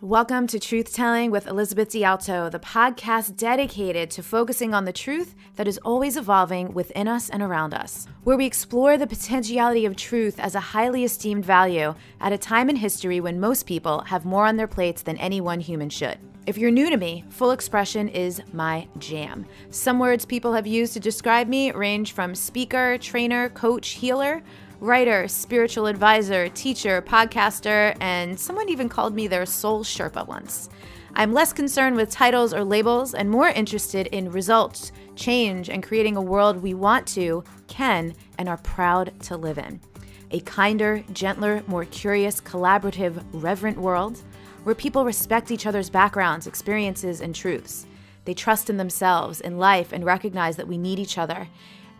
Welcome to Truth Telling with Elizabeth D'Alto, the podcast dedicated to focusing on the truth that is always evolving within us and around us, where we explore the potentiality of truth as a highly esteemed value at a time in history when most people have more on their plates than any one human should. If you're new to me, full expression is my jam. Some words people have used to describe me range from speaker, trainer, coach, healer, writer, spiritual advisor, teacher, podcaster, and someone even called me their soul Sherpa once. I'm less concerned with titles or labels and more interested in results, change, and creating a world we want to, can, and are proud to live in. A kinder, gentler, more curious, collaborative, reverent world where people respect each other's backgrounds, experiences, and truths. They trust in themselves, in life, and recognize that we need each other.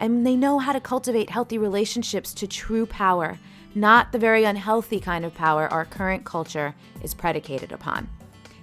And they know how to cultivate healthy relationships to true power, not the very unhealthy kind of power our current culture is predicated upon.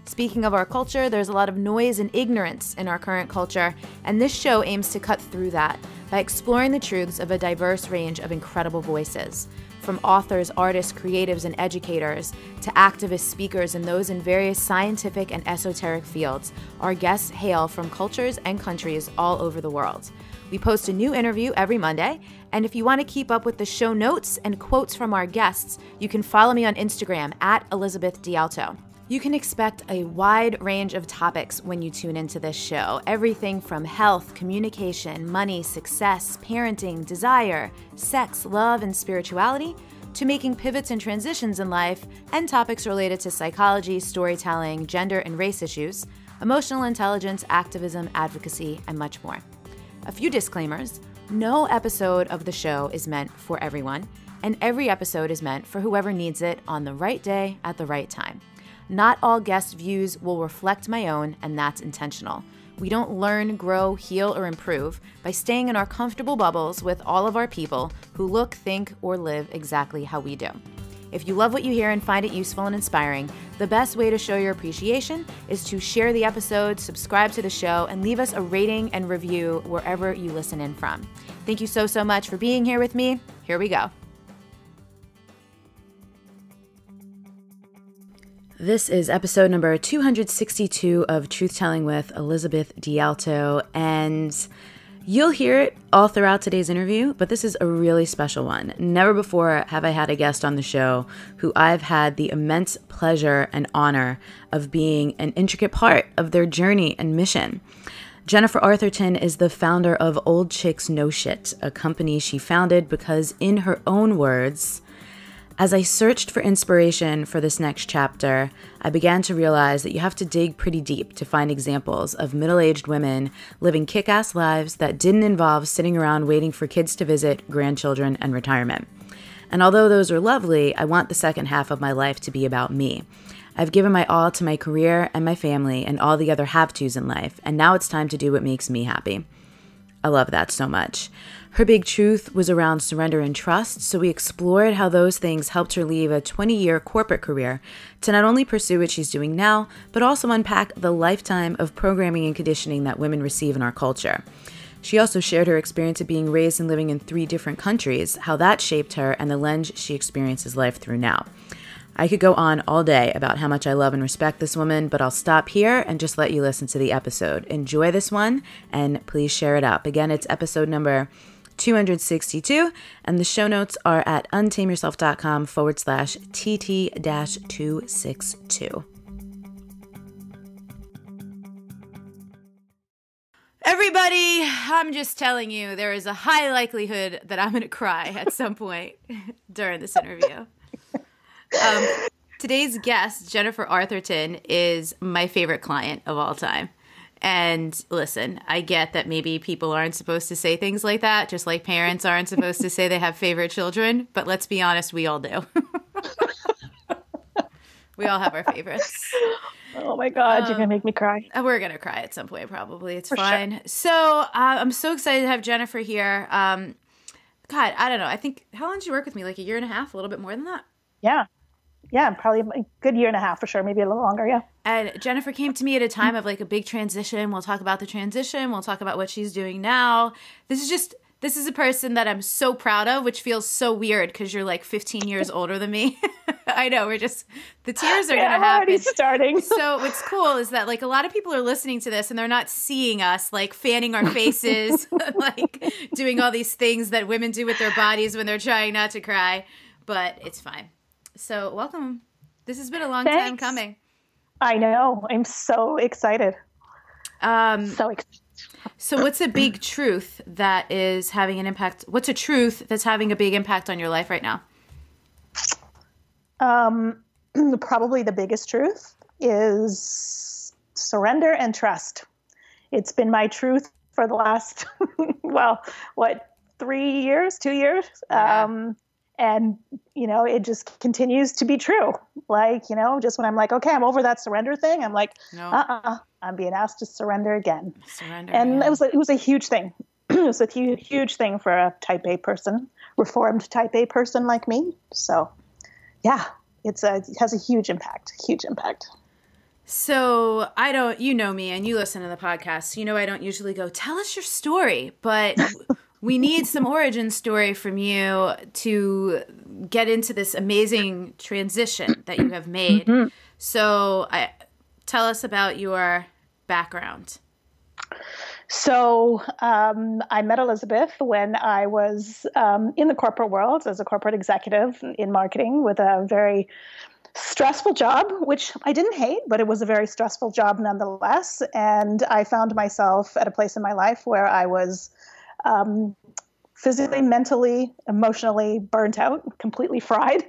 Speaking of our culture, there's a lot of noise and ignorance in our current culture, and this show aims to cut through that by exploring the truths of a diverse range of incredible voices. From authors, artists, creatives, and educators to activists, speakers, and those in various scientific and esoteric fields, our guests hail from cultures and countries all over the world. We post a new interview every Monday, and if you want to keep up with the show notes and quotes from our guests, you can follow me on Instagram at Elizabeth D'Alto. You can expect a wide range of topics when you tune into this show. Everything from health, communication, money, success, parenting, desire, sex, love, and spirituality, to making pivots and transitions in life, and topics related to psychology, storytelling, gender and race issues, emotional intelligence, activism, advocacy, and much more. A few disclaimers. No episode of the show is meant for everyone, and every episode is meant for whoever needs it on the right day at the right time. Not all guest views will reflect my own, and that's intentional. We don't learn, grow, heal, or improve by staying in our comfortable bubbles with all of our people who look, think, or live exactly how we do. If you love what you hear and find it useful and inspiring, the best way to show your appreciation is to share the episode, subscribe to the show, and leave us a rating and review wherever you listen in from. Thank you so much for being here with me. Here we go. This is episode number 262 of Truth Telling with Elizabeth D'Alto, and you'll hear it all throughout today's interview, but this is a really special one. Never before have I had a guest on the show who I've had the immense pleasure and honor of being an intricate part of their journey and mission. Jennifer Arthurton is the founder of Old Chicks No Shit, a company she founded because, in her own words, as I searched for inspiration for this next chapter, I began to realize that you have to dig pretty deep to find examples of middle-aged women living kick-ass lives that didn't involve sitting around waiting for kids to visit, grandchildren, and retirement. And although those are lovely, I want the second half of my life to be about me. I've given my all to my career and my family and all the other have-tos in life, and now it's time to do what makes me happy. I love that so much. Her big truth was around surrender and trust, so we explored how those things helped her leave a 20-year corporate career to not only pursue what she's doing now, but also unpack the lifetime of programming and conditioning that women receive in our culture. She also shared her experience of being raised and living in 3 different countries, how that shaped her, and the lens she experiences life through now. I could go on all day about how much I love and respect this woman, but I'll stop here and just let you listen to the episode. Enjoy this one, and please share it up. Again, it's episode number 262, and the show notes are at untameyourself.com/TT-262. Everybody, I'm just telling you, there is a high likelihood that I'm going to cry at some point during this interview. Today's guest, Jennifer Arthurton, is my favorite client of all time. And listen, I get that maybe people aren't supposed to say things like that, just like parents aren't supposed to say they have favorite children. But let's be honest, we all do. We all have our favorites. Oh my God, you're going to make me cry. We're going to cry at some point, probably. It's For fine. Sure. So I'm so excited to have Jennifer here. God, I don't know. I think, how long did you work with me? Like a year and a half, a little bit more than that? Yeah. Yeah, probably a good year and a half for sure. Maybe a little longer, yeah. And Jennifer came to me at a time of like a big transition. We'll talk about the transition. We'll talk about what she's doing now. This is just This is a person that I'm so proud of, which feels so weird because you're like 15 years older than me. I know, the tears are going to happen. Already starting. So what's cool is that like a lot of people are listening to this and they're not seeing us like fanning our faces, like doing all these things that women do with their bodies when they're trying not to cry, but it's fine. So welcome. This has been a long time coming. I know. I'm so excited. So what's a big truth that is having an impact? What's a truth that's having a big impact on your life right now? Probably the biggest truth is surrender and trust. It's been my truth for the last, 2 years? Yeah. And, it just continues to be true. Like, just when I'm like, okay, I'm over that surrender thing. I'm like, no. I'm being asked to surrender again. And it was a huge thing. It was a huge thing for a type A person, reformed type A person like me. So yeah, it has a huge impact. So you know me and you listen to the podcast. I don't usually go, tell us your story, but we need some origin story from you to get into this amazing transition that you have made. Mm-hmm. So tell us about your background. So I met Elizabeth when I was in the corporate world as a corporate executive in marketing with a very stressful job, which I didn't hate, but it was a very stressful job nonetheless. And I found myself at a place in my life where I was physically, mentally, emotionally burnt out, completely fried,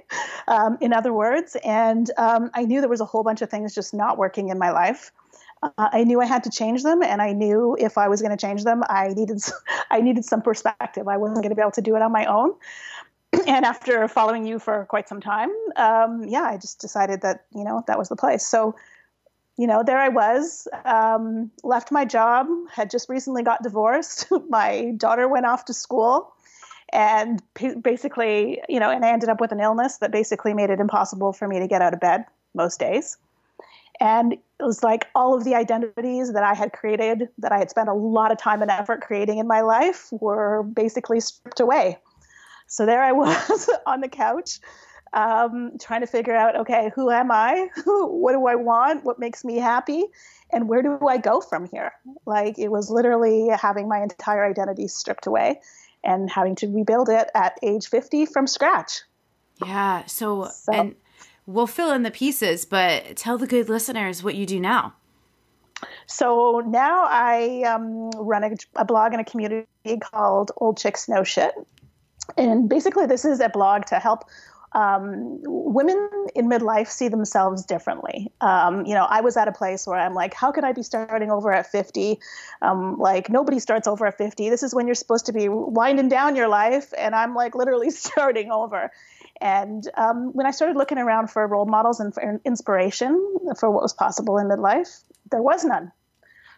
in other words. And I knew there was a whole bunch of things just not working in my life. I knew I had to change them, and I knew if I was going to change them, I needed some perspective. I wasn't going to be able to do it on my own. And after following you for quite some time, I just decided that, that was the place. So, there I was, left my job, had just recently got divorced. My daughter went off to school and basically, and I ended up with an illness that basically made it impossible for me to get out of bed most days. And it was like all of the identities that I had created, that I had spent a lot of time and effort creating in my life, were basically stripped away. So there I was on the couch, trying to figure out, okay, who am I? What do I want? What makes me happy? And where do I go from here? Like, it was literally having my entire identity stripped away and having to rebuild it at age 50 from scratch. Yeah. So and we'll fill in the pieces, but tell the good listeners what you do now. So now I run a blog and a community called Old Chicks Know Shit. And basically this is a blog to help women in midlife see themselves differently. I was at a place where I'm like, how could I be starting over at 50? Like, nobody starts over at 50. This is when you're supposed to be winding down your life. And I'm like literally starting over. And when I started looking around for role models and for inspiration for what was possible in midlife, there was none.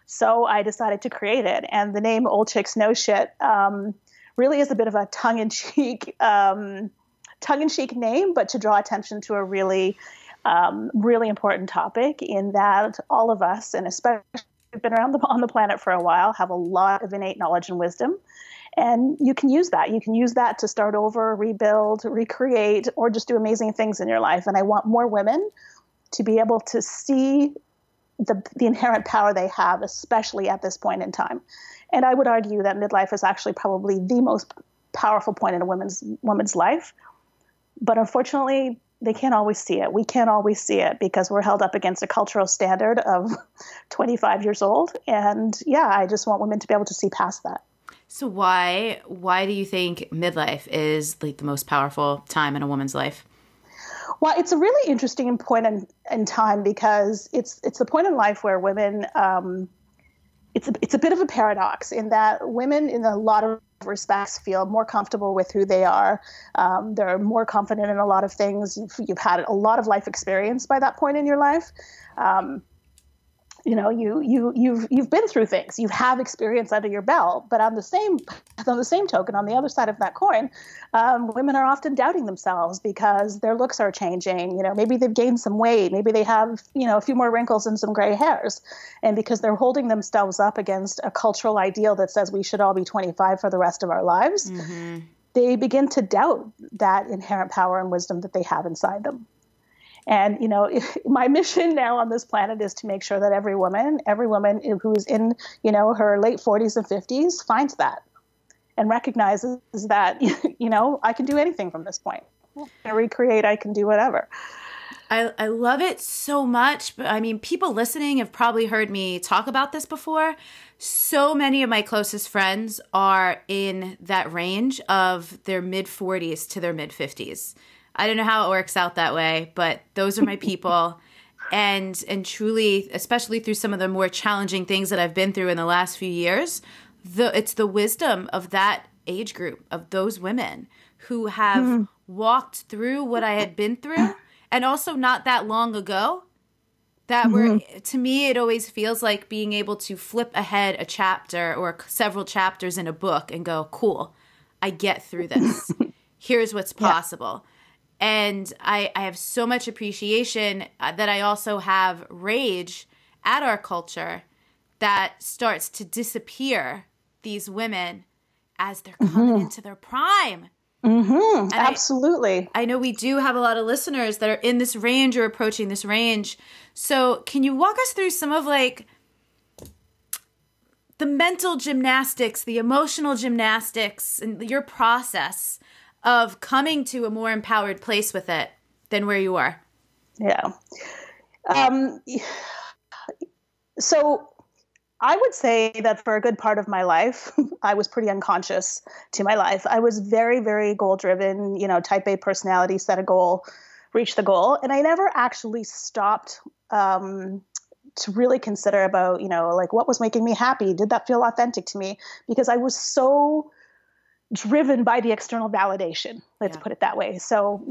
So I decided to create it. And the name Old Chicks Know Shit really is a bit of a tongue-in-cheek name, but to draw attention to a really, really important topic, in that all of us, and especially been around on the planet for a while, have a lot of innate knowledge and wisdom. And you can use that. You can use that to start over, rebuild, recreate, or just do amazing things in your life. And I want more women to be able to see the inherent power they have, especially at this point in time. And I would argue that midlife is actually probably the most powerful point in a woman's life. But unfortunately, they can't always see it. We can't always see it because we're held up against a cultural standard of 25 years old. And I just want women to be able to see past that. So why do you think midlife is like the most powerful time in a woman's life? Well, it's a really interesting point in time because it's the point in life where women, it's a bit of a paradox in that women in a lot of respects feel more comfortable with who they are. They're more confident in a lot of things. You've had a lot of life experience by that point in your life. you've been through things, you have experience under your belt. But on the same token, on the other side of that coin, women are often doubting themselves because their looks are changing. Maybe they've gained some weight, maybe they have a few more wrinkles and some gray hairs, and because they're holding themselves up against a cultural ideal that says we should all be 25 for the rest of our lives, they begin to doubt that inherent power and wisdom that they have inside them. And, my mission now on this planet is to make sure that every woman who's in, her late 40s and 50s finds that and recognizes that, I can do anything from this point. I can recreate, I can do whatever. I love it so much. But I mean, people listening have probably heard me talk about this before. So many of my closest friends are in that range of their mid 40s to their mid 50s. I don't know how it works out that way, but those are my people. And truly, especially through some of the more challenging things that I've been through in the last few years, it's the wisdom of that age group, of those women who have walked through what I had been through, and also not that long ago, that were, to me, it always feels like being able to flip ahead a chapter or several chapters in a book and go, cool, I get through this. Here's what's possible. And I have so much appreciation that I also have rage at our culture that starts to disappear these women as they're coming into their prime. Absolutely. I know we do have a lot of listeners that are in this range or approaching this range. So can you walk us through some of the mental gymnastics, the emotional gymnastics, and your process of coming to a more empowered place with it than where you are? Yeah. So I would say that for a good part of my life, I was pretty unconscious to my life. I was very, very goal-driven, type A personality, set a goal, reach the goal. And I never actually stopped to really consider about, what was making me happy? Did that feel authentic to me? Because I was so driven by the external validation, let's put it that way. So,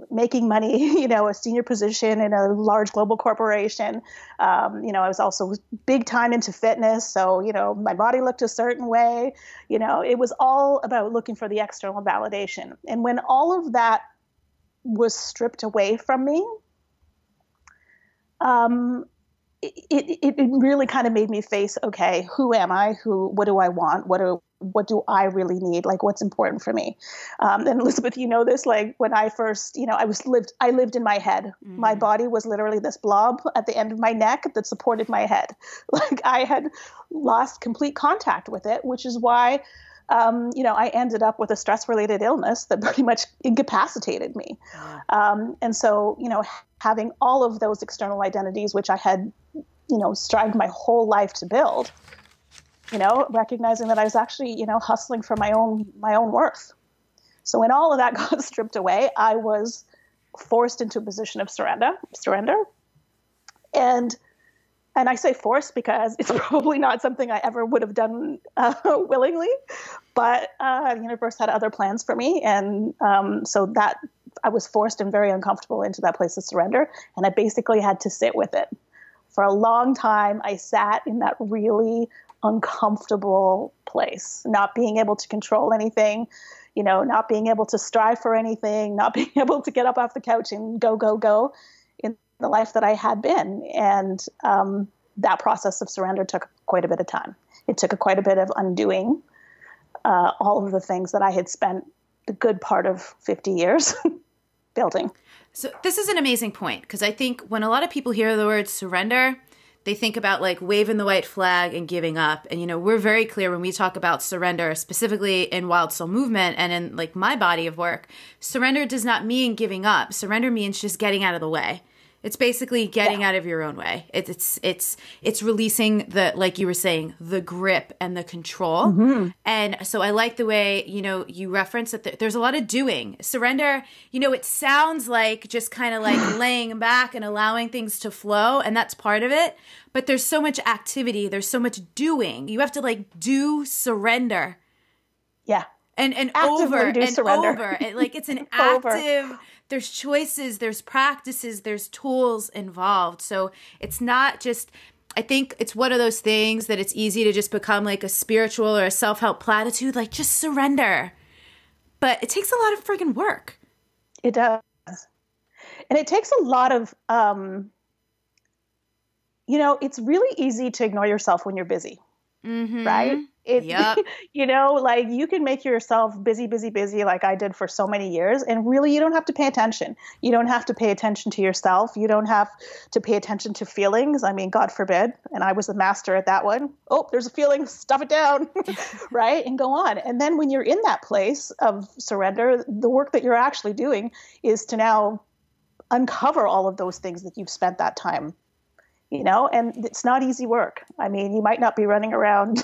making money, a senior position in a large global corporation. I was also big time into fitness. So, my body looked a certain way. It was all about looking for the external validation. And when all of that was stripped away from me, it really kind of made me face, okay, who am I? What do I want? What do I really need? What's important for me? And Elizabeth, this, when I first, I lived in my head. My body was literally this blob at the end of my neck that supported my head. I had lost complete contact with it, which is why, I ended up with a stress-related illness that pretty much incapacitated me. And so, having all of those external identities, which I had, strived my whole life to build, recognizing that I was actually, hustling for my own worth. So when all of that got stripped away, I was forced into a position of surrender. And I say forced because it's probably not something I ever would have done willingly, but the universe had other plans for me. And so that I was forced and very uncomfortable into that place of surrender. And I basically had to sit with it. For a long time, I sat in that really uncomfortable place, not being able to control anything, not being able to strive for anything, not being able to get up off the couch and go in the life that I had been. And that process of surrender took quite a bit of time. It took quite a bit of undoing all of the things that I had spent the good part of 50 years building. So this is an amazing point, because I think when a lot of people hear the word surrender, they think about waving the white flag and giving up. And, we're very clear when we talk about surrender, specifically in Wild Soul Movement and in my body of work, surrender does not mean giving up. Surrender means just getting out of the way. It's basically getting out of your own way. It's releasing like you were saying, the grip and the control. And so I like the way, you reference that there's a lot of doing. Surrender, it sounds like just kind of laying back and allowing things to flow. And that's part of it. But there's so much activity. There's so much doing. You have to do surrender. Yeah. And over and surrender. Over. It's an active, there's choices, there's practices, there's tools involved. So it's not just, I think it's one of those things that it's easy to just become like a spiritual or a self-help platitude, like just surrender. But it takes a lot of friggin' work. It does. And it takes a lot of, it's really easy to ignore yourself when you're busy, right? Yep. Like you can make yourself busy, like I did for so many years. And really, you don't have to pay attention. You don't have to pay attention to yourself. You don't have to pay attention to feelings. I mean, God forbid. And I was a master at that one. Oh, there's a feeling, stuff it down, right? And go on. And then when you're in that place of surrender, the work that you're actually doing is to now uncover all of those things that you've spent that time, and it's not easy work. I mean, you might not be running around,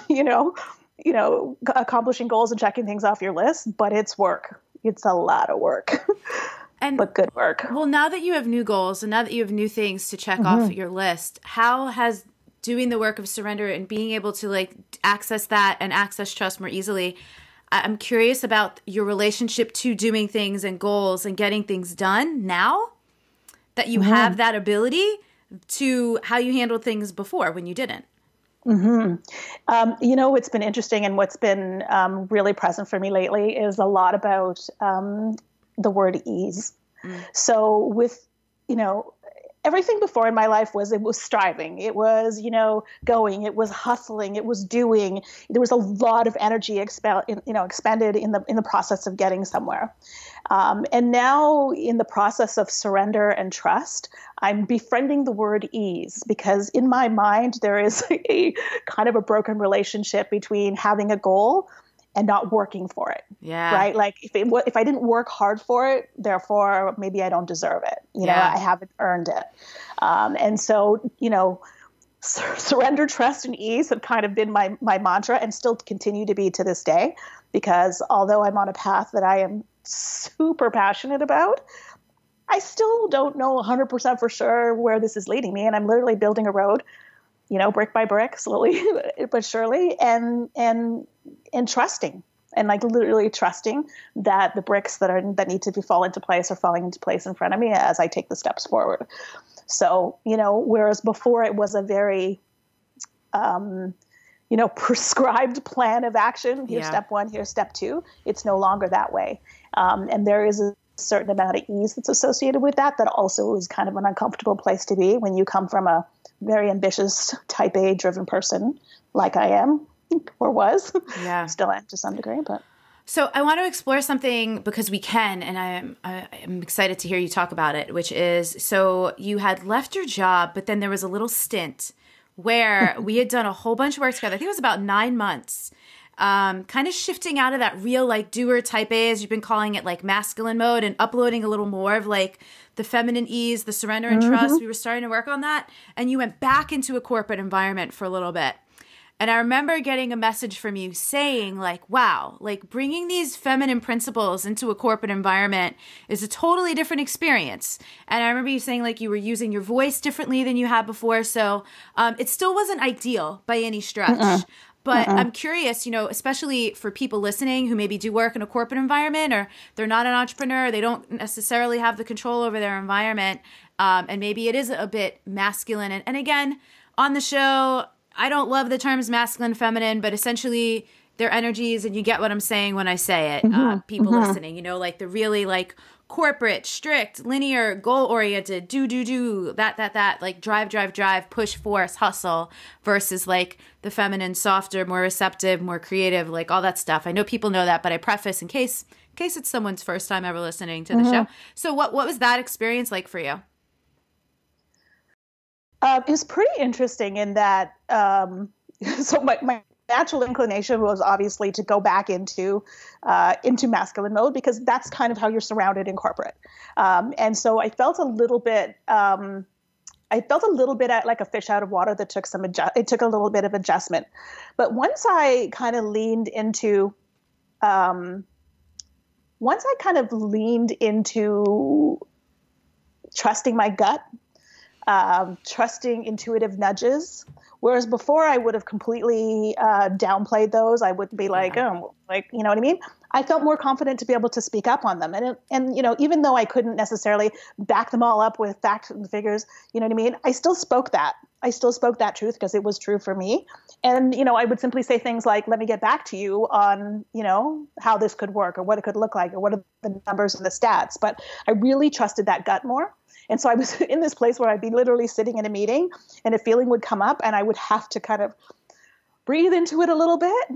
accomplishing goals and checking things off your list, but it's work. It's a lot of work, but good work. Well, now that you have new goals and now that you have new things to check off your list, how has doing the work of surrender and being able to like access that and access trust more easily, I'm curious about your relationship to doing things and goals and getting things done now that you have that ability to how you handled things before when you didn't. What's been interesting and what's been really present for me lately is a lot about the word ease. So with, everything before in my life it was striving. It was, going, it was hustling, it was doing. There was a lot of energy expended in the process of getting somewhere. And now in the process of surrender and trust, I'm befriending the word ease because in my mind, there is a kind of a broken relationship between having a goal and not working for it. Yeah. Right. Like if I didn't work hard for it, therefore maybe I don't deserve it. I haven't earned it. And so, surrender, trust, and ease have kind of been my mantra and still continue to be to this day, because although I'm on a path that I am super passionate about, I still don't know 100% for sure where this is leading me. And I'm literally building a road, brick by brick, slowly but surely, and trusting, and like literally trusting that the bricks that need to fall into place are falling into place in front of me as I take the steps forward. So, whereas before it was a very, prescribed plan of action. Here's step one, here's step two. It's no longer that way. And there is a certain amount of ease that's associated with that also is kind of an uncomfortable place to be when you come from a very ambitious type A driven person like I am or was. Yeah. Still am to some degree, but. So I want to explore something because we can, and I'm excited to hear you talk about it, which is, so you had left your job, but then there was a little stint where we had done a whole bunch of work together. I think it was about 9 months, kind of shifting out of that real like doer type A, as you've been calling it, like masculine mode, and uploading a little more of like the feminine ease, the surrender and trust. We were starting to work on that. And you went back into a corporate environment for a little bit. And I remember getting a message from you saying like, wow, like bringing these feminine principles into a corporate environment is a totally different experience. And I remember you saying like you were using your voice differently than you had before. So it still wasn't ideal by any stretch. But I'm curious, especially for people listening who maybe do work in a corporate environment, or they're not an entrepreneur, they don't necessarily have the control over their environment. And maybe it is a bit masculine. And again, on the show, I don't love the terms masculine, feminine, but essentially they're energies, and you get what I'm saying when I say it. People listening, like the really like corporate, strict, linear, goal-oriented, do, that, like drive, push, force, hustle, versus like the feminine, softer, more receptive, more creative, like all that stuff. I know people know that, but I preface in case it's someone's first time ever listening to the show. So what was that experience like for you? It was pretty interesting in that, so my natural inclination was obviously to go back into masculine mode, because that's kind of how you're surrounded in corporate. And so I felt a little bit like a fish out of water that took it took a little bit of adjustment. But once I kind of leaned into trusting my gut, trusting intuitive nudges, whereas before I would have completely downplayed those. I would be like, oh, like, you know what I mean? I felt more confident to be able to speak up on them. And even though I couldn't necessarily back them all up with facts and figures, you know what I mean? I still spoke that. I still spoke that truth because it was true for me. And, I would simply say things like, let me get back to you on, how this could work or what it could look like or what are the numbers and the stats. But I really trusted that gut more. And so I was in this place where I'd be literally sitting in a meeting and a feeling would come up and I would have to kind of breathe into it a little bit.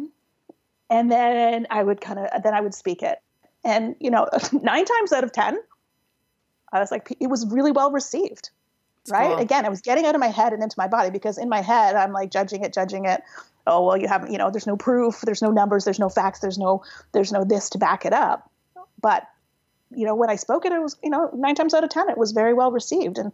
And then I would speak it. And, 9 times out of 10, I was like, it was really well received. Right. Cool. Again, I was getting out of my head and into my body because in my head, I'm like judging it. Oh, well, you haven't, there's no proof, there's no numbers, there's no facts, there's no this to back it up. But, when I spoke it, it was, 9 times out of 10, it was very well received and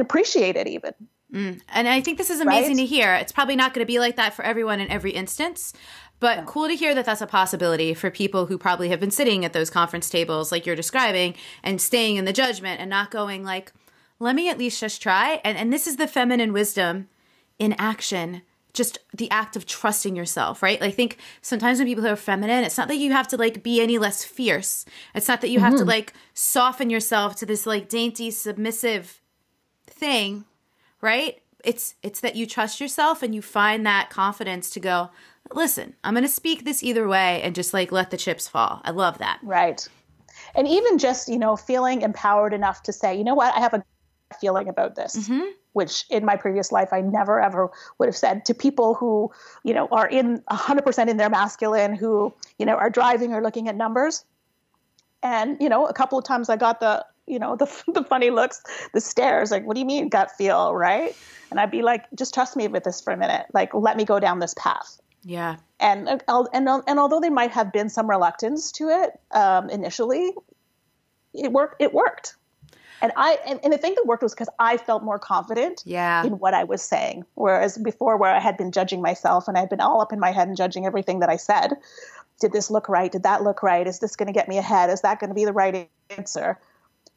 appreciated even. And I think this is amazing to hear. It's probably not going to be like that for everyone in every instance, but cool to hear that that's a possibility for people who probably have been sitting at those conference tables like you're describing and staying in the judgment and not going like, let me at least just try. And this is the feminine wisdom in action, just the act of trusting yourself, right? I think sometimes when people are feminine, it's not that you have to like be any less fierce. It's not that you have to like soften yourself to this like dainty, submissive thing, right? It's that you trust yourself and you find that confidence to go, listen, I'm going to speak this either way and just like let the chips fall. I love that. Right. And even just, feeling empowered enough to say, you know what, I have a feeling about this, which in my previous life, I never, ever would have said to people who, are in 100% in their masculine, who, are driving or looking at numbers. And, a couple of times I got the funny looks, the stares, like, what do you mean gut feel? Right. And I'd be like, just trust me with this for a minute. Like, let me go down this path. Yeah. And although there might have been some reluctance to it initially, it worked. And I think it worked was because I felt more confident in what I was saying. Whereas before, where I had been judging myself and I'd been all up in my head and judging everything that I said. Did this look right? Did that look right? Is this going to get me ahead? Is that going to be the right answer?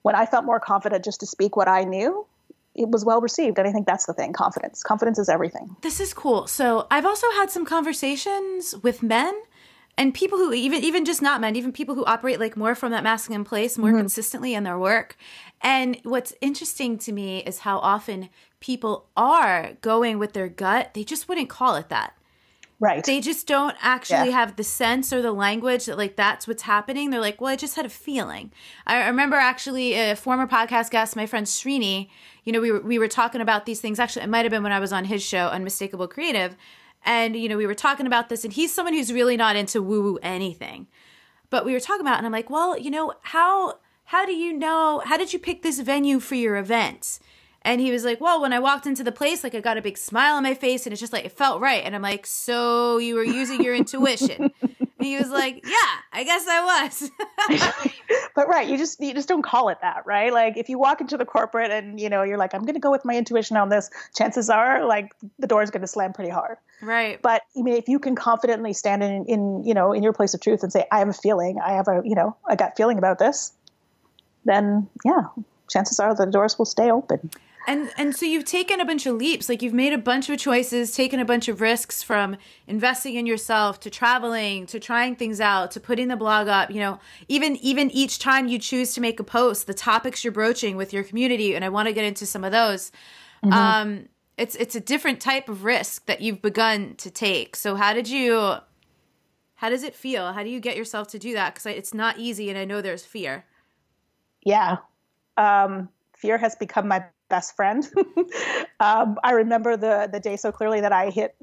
When I felt more confident just to speak what I knew, it was well received. And I think that's the thing. Confidence. Confidence is everything. This is cool. So I've also had some conversations with men and people who even just not men, even people who operate like more from that masculine place, more consistently in their work. And what's interesting to me is how often people are going with their gut. They just wouldn't call it that. Right. They just don't actually have the sense or the language that like that's what's happening. They're like, well, I just had a feeling. I remember actually a former podcast guest, my friend Srini, we were talking about these things. Actually, it might have been when I was on his show, Unmistakable Creative. And, we were talking about this, and he's someone who's really not into woo-woo anything. But we were talking about it, and I'm like, well, how do you know, how did you pick this venue for your event? And he was like, well, when I walked into the place, like I got a big smile on my face and it's just like, it felt right. And I'm like, so you were using your intuition? And he was like, yeah, I guess I was. But right. You just don't call it that, right? Like if you walk into the corporate and, you're like, I'm going to go with my intuition on this, chances are like the door is going to slam pretty hard. Right. But if you can confidently stand in your place of truth and say, I have a feeling, I have a gut feeling about this, then chances are the doors will stay open. And so you've taken a bunch of leaps, like you've made a bunch of choices, taken a bunch of risks from investing in yourself to traveling, to trying things out, to putting the blog up, even each time you choose to make a post, the topics you're broaching with your community. And I want to get into some of those. It's a different type of risk that you've begun to take. So how does it feel? How do you get yourself to do that? Because it's not easy. And I know there's fear. Yeah. Fear has become my best friend. I remember the day so clearly that I hit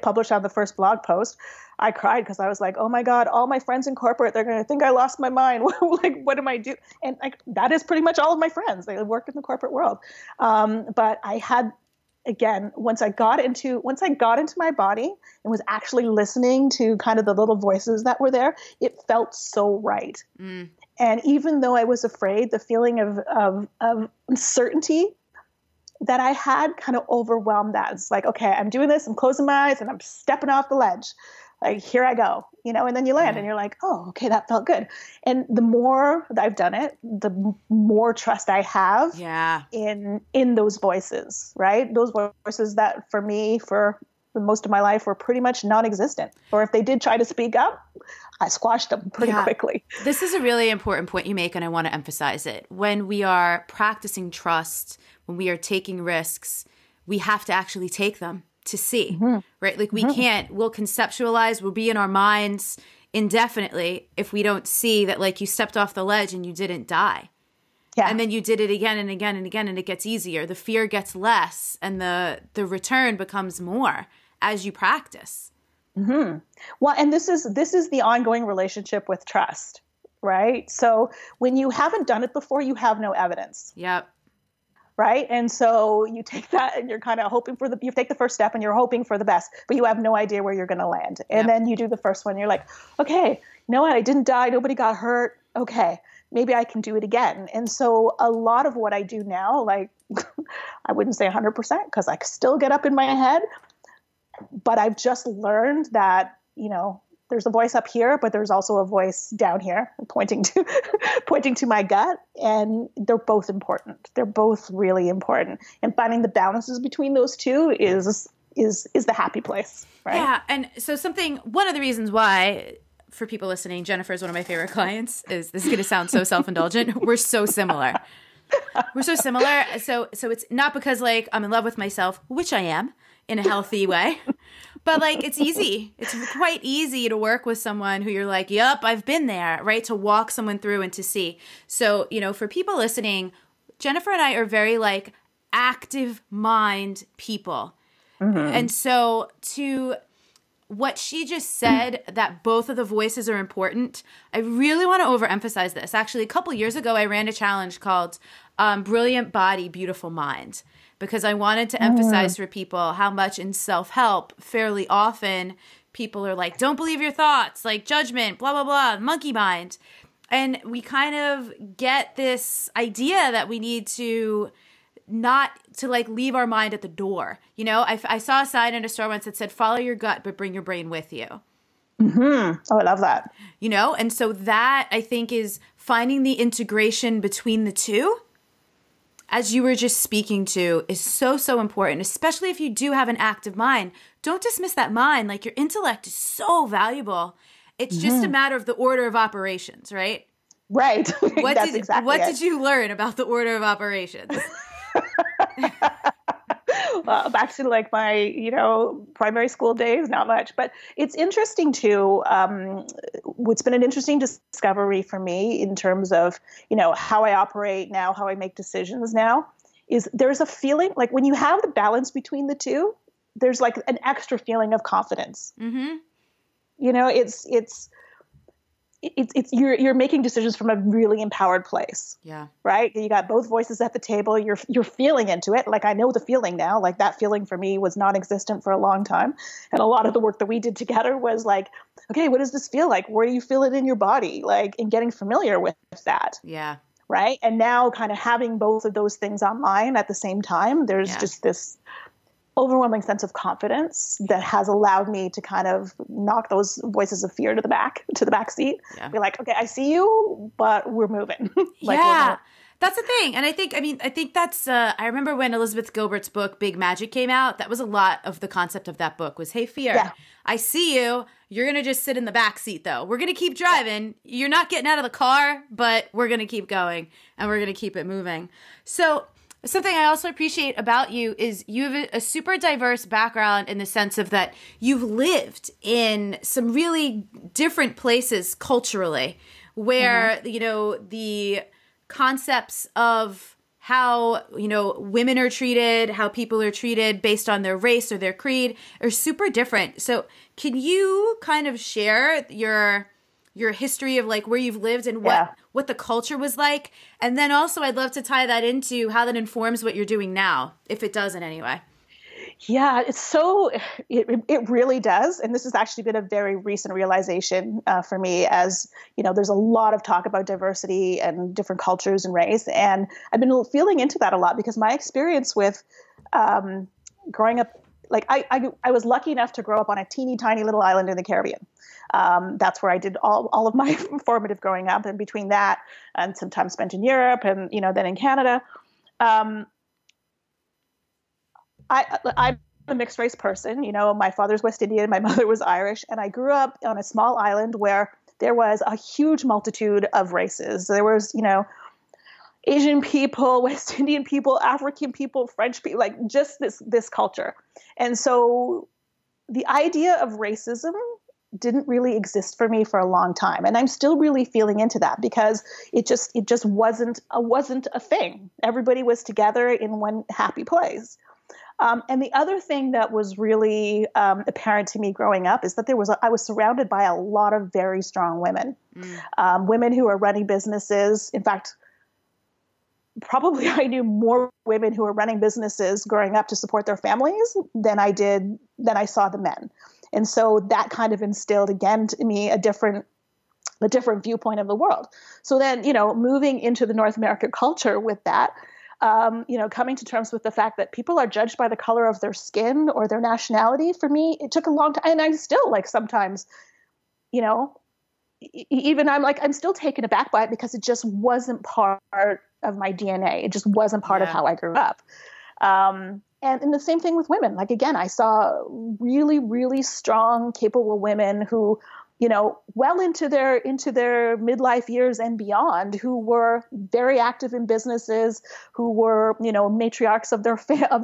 publish on the first blog post. I cried because I was like, oh my God, all my friends in corporate, they're going to think I lost my mind. Like, what am I doing? And that is pretty much all of my friends. They work in the corporate world. But I had, again, once I got into my body and was actually listening to kind of the little voices that were there, it felt so right. And even though I was afraid, the feeling of uncertainty that I had kind of overwhelmed that. It's like, okay, I'm doing this, I'm closing my eyes and I'm stepping off the ledge. Like, here I go, and then you land and you're like, oh, okay, that felt good. And the more that I've done it, the more trust I have in those voices, right? Those voices that for me, for most of my life were pretty much non-existent. Or if they did try to speak up, I squashed them pretty quickly. This is a really important point you make, and I want to emphasize it. When we are practicing trust, when we are taking risks, we have to actually take them to see, right? Like we'll conceptualize, we'll be in our minds indefinitely if we don't see that, like, you stepped off the ledge and you didn't die. Yeah. And then you did it again and again and again, and it gets easier. The fear gets less, and the return becomes more as you practice. Well, and this is the ongoing relationship with trust, right? So when you haven't done it before, you have no evidence. Yep. Right. And so you take that and you're kind of hoping you take the first step and you're hoping for the best, but you have no idea where you're going to land. And then you do the first one. You're like, okay, you know what? I didn't die. Nobody got hurt. Okay, maybe I can do it again. And so a lot of what I do now, like I wouldn't say 100% because I still get up in my head, but I've just learned that, there's a voice up here, but there's also a voice down here pointing to my gut. And they're both important. They're both really important. And finding the balances between those two is the happy place, right? Yeah. And so one of the reasons why, for people listening, Jennifer is one of my favorite clients, is this is going to sound so self-indulgent. We're so similar. So it's not because like I'm in love with myself, which I am in a healthy way. But like, it's easy. It's quite easy to work with someone who you're like, yup, I've been there, right? To walk someone through and to see. So, for people listening, Jennifer and I are very like active mind people. And so to what she just said, that both of the voices are important, I really want to overemphasize this. Actually, a couple years ago, I ran a challenge called Brilliant Body, Beautiful Mind, because I wanted to emphasize for people how much in self-help, fairly often, people are like, don't believe your thoughts, like judgment, blah, blah, blah, monkey mind. And we kind of get this idea that we need to not to like leave our mind at the door. I saw a sign in a store once that said, follow your gut, but bring your brain with you. Oh, I love that. And so that I think is finding the integration between the two, as you were just speaking to, is so, so important, especially if you do have an active mind. Don't dismiss that mind. Like, your intellect is so valuable. It's just a matter of the order of operations, right? Right. What did you learn about the order of operations? Well, back to like my, primary school days, not much. But it's interesting too. What's been an interesting discovery for me in terms of, how I operate now, how I make decisions now, is there's a feeling like when you have the balance between the two, there's like an extra feeling of confidence. It's you're making decisions from a really empowered place. Yeah. Right. You got both voices at the table. You're feeling into it. Like, I know the feeling now. Like, that feeling for me was non-existent for a long time. And a lot of the work that we did together was like, okay, what does this feel like? Where do you feel it in your body? Like, and getting familiar with that. Yeah. Right. And now kind of having both of those things online at the same time, there's just this overwhelming sense of confidence that has allowed me to kind of knock those voices of fear to the back seat. Yeah. Be like, okay, I see you, but we're moving. That's the thing. And I think that's, I remember when Elizabeth Gilbert's book, Big Magic, came out, that was a lot of the concept of that book was, hey, fear, I see you. You're going to just sit in the back seat though. We're going to keep driving. You're not getting out of the car, but we're going to keep going and we're going to keep it moving. So something I also appreciate about you is you have a super diverse background in the sense of that you've lived in some really different places culturally where, the concepts of how, women are treated, how people are treated based on their race or their creed are super different. So can you kind of share your history of like where you've lived and what the culture was like? And then also I'd love to tie that into how that informs what you're doing now, if it does in any way. Yeah, it really does. And this has actually been a very recent realization for me, as, there's a lot of talk about diversity and different cultures and race. And I've been feeling into that a lot because my experience with growing up, like I was lucky enough to grow up on a teeny tiny little island in the Caribbean. That's where I did all of my formative growing up, and between that and some time spent in Europe and, then in Canada. I'm a mixed race person. My father's West Indian, my mother was Irish, and I grew up on a small island where there was a huge multitude of races. There was, Asian people, West Indian people, African people, French people, like just this culture. And so the idea of racism didn't really exist for me for a long time. And I'm still really feeling into that because it just wasn't a thing. Everybody was together in one happy place. And the other thing that was really apparent to me growing up is that I was surrounded by a lot of very strong women, women who are running businesses. In fact, probably I knew more women who were running businesses growing up to support their families than I saw the men. And so that kind of instilled again to me a different viewpoint of the world. So then, moving into the North American culture with that, coming to terms with the fact that people are judged by the color of their skin or their nationality, for me, it took a long time. And I still sometimes, even I'm still taken aback by it because it just wasn't part of my DNA. It just wasn't part of how I grew up. And the same thing with women. Again, I saw really, really strong, capable women who, well into their midlife years and beyond, who were very active in businesses, who were, matriarchs of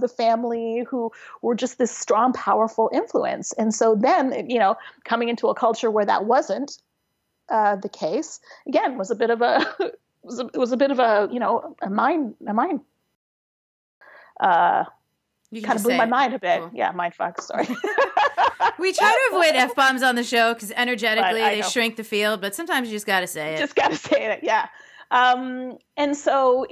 the family, who were just this strong, powerful influence. And so then, coming into a culture where that wasn't the case, again, was a bit of a kind of blew my mind a bit. Cool. Yeah, mind fuck. Sorry. We try to avoid F-bombs on the show because energetically they shrink the field, but sometimes you just got to say it. Just got to say it, yeah. And so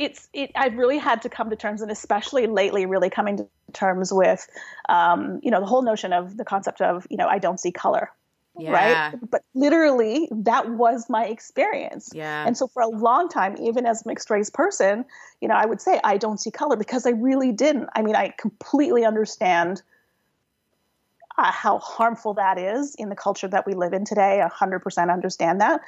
I've really had to come to terms, and especially lately, really coming to terms with, the whole notion of the concept of, I don't see color. Yeah. Right. But literally that was my experience. Yeah. And so for a long time, even as a mixed race person, I would say I don't see color because I really didn't. I mean, I completely understand how harmful that is in the culture that we live in today. 100% understand that.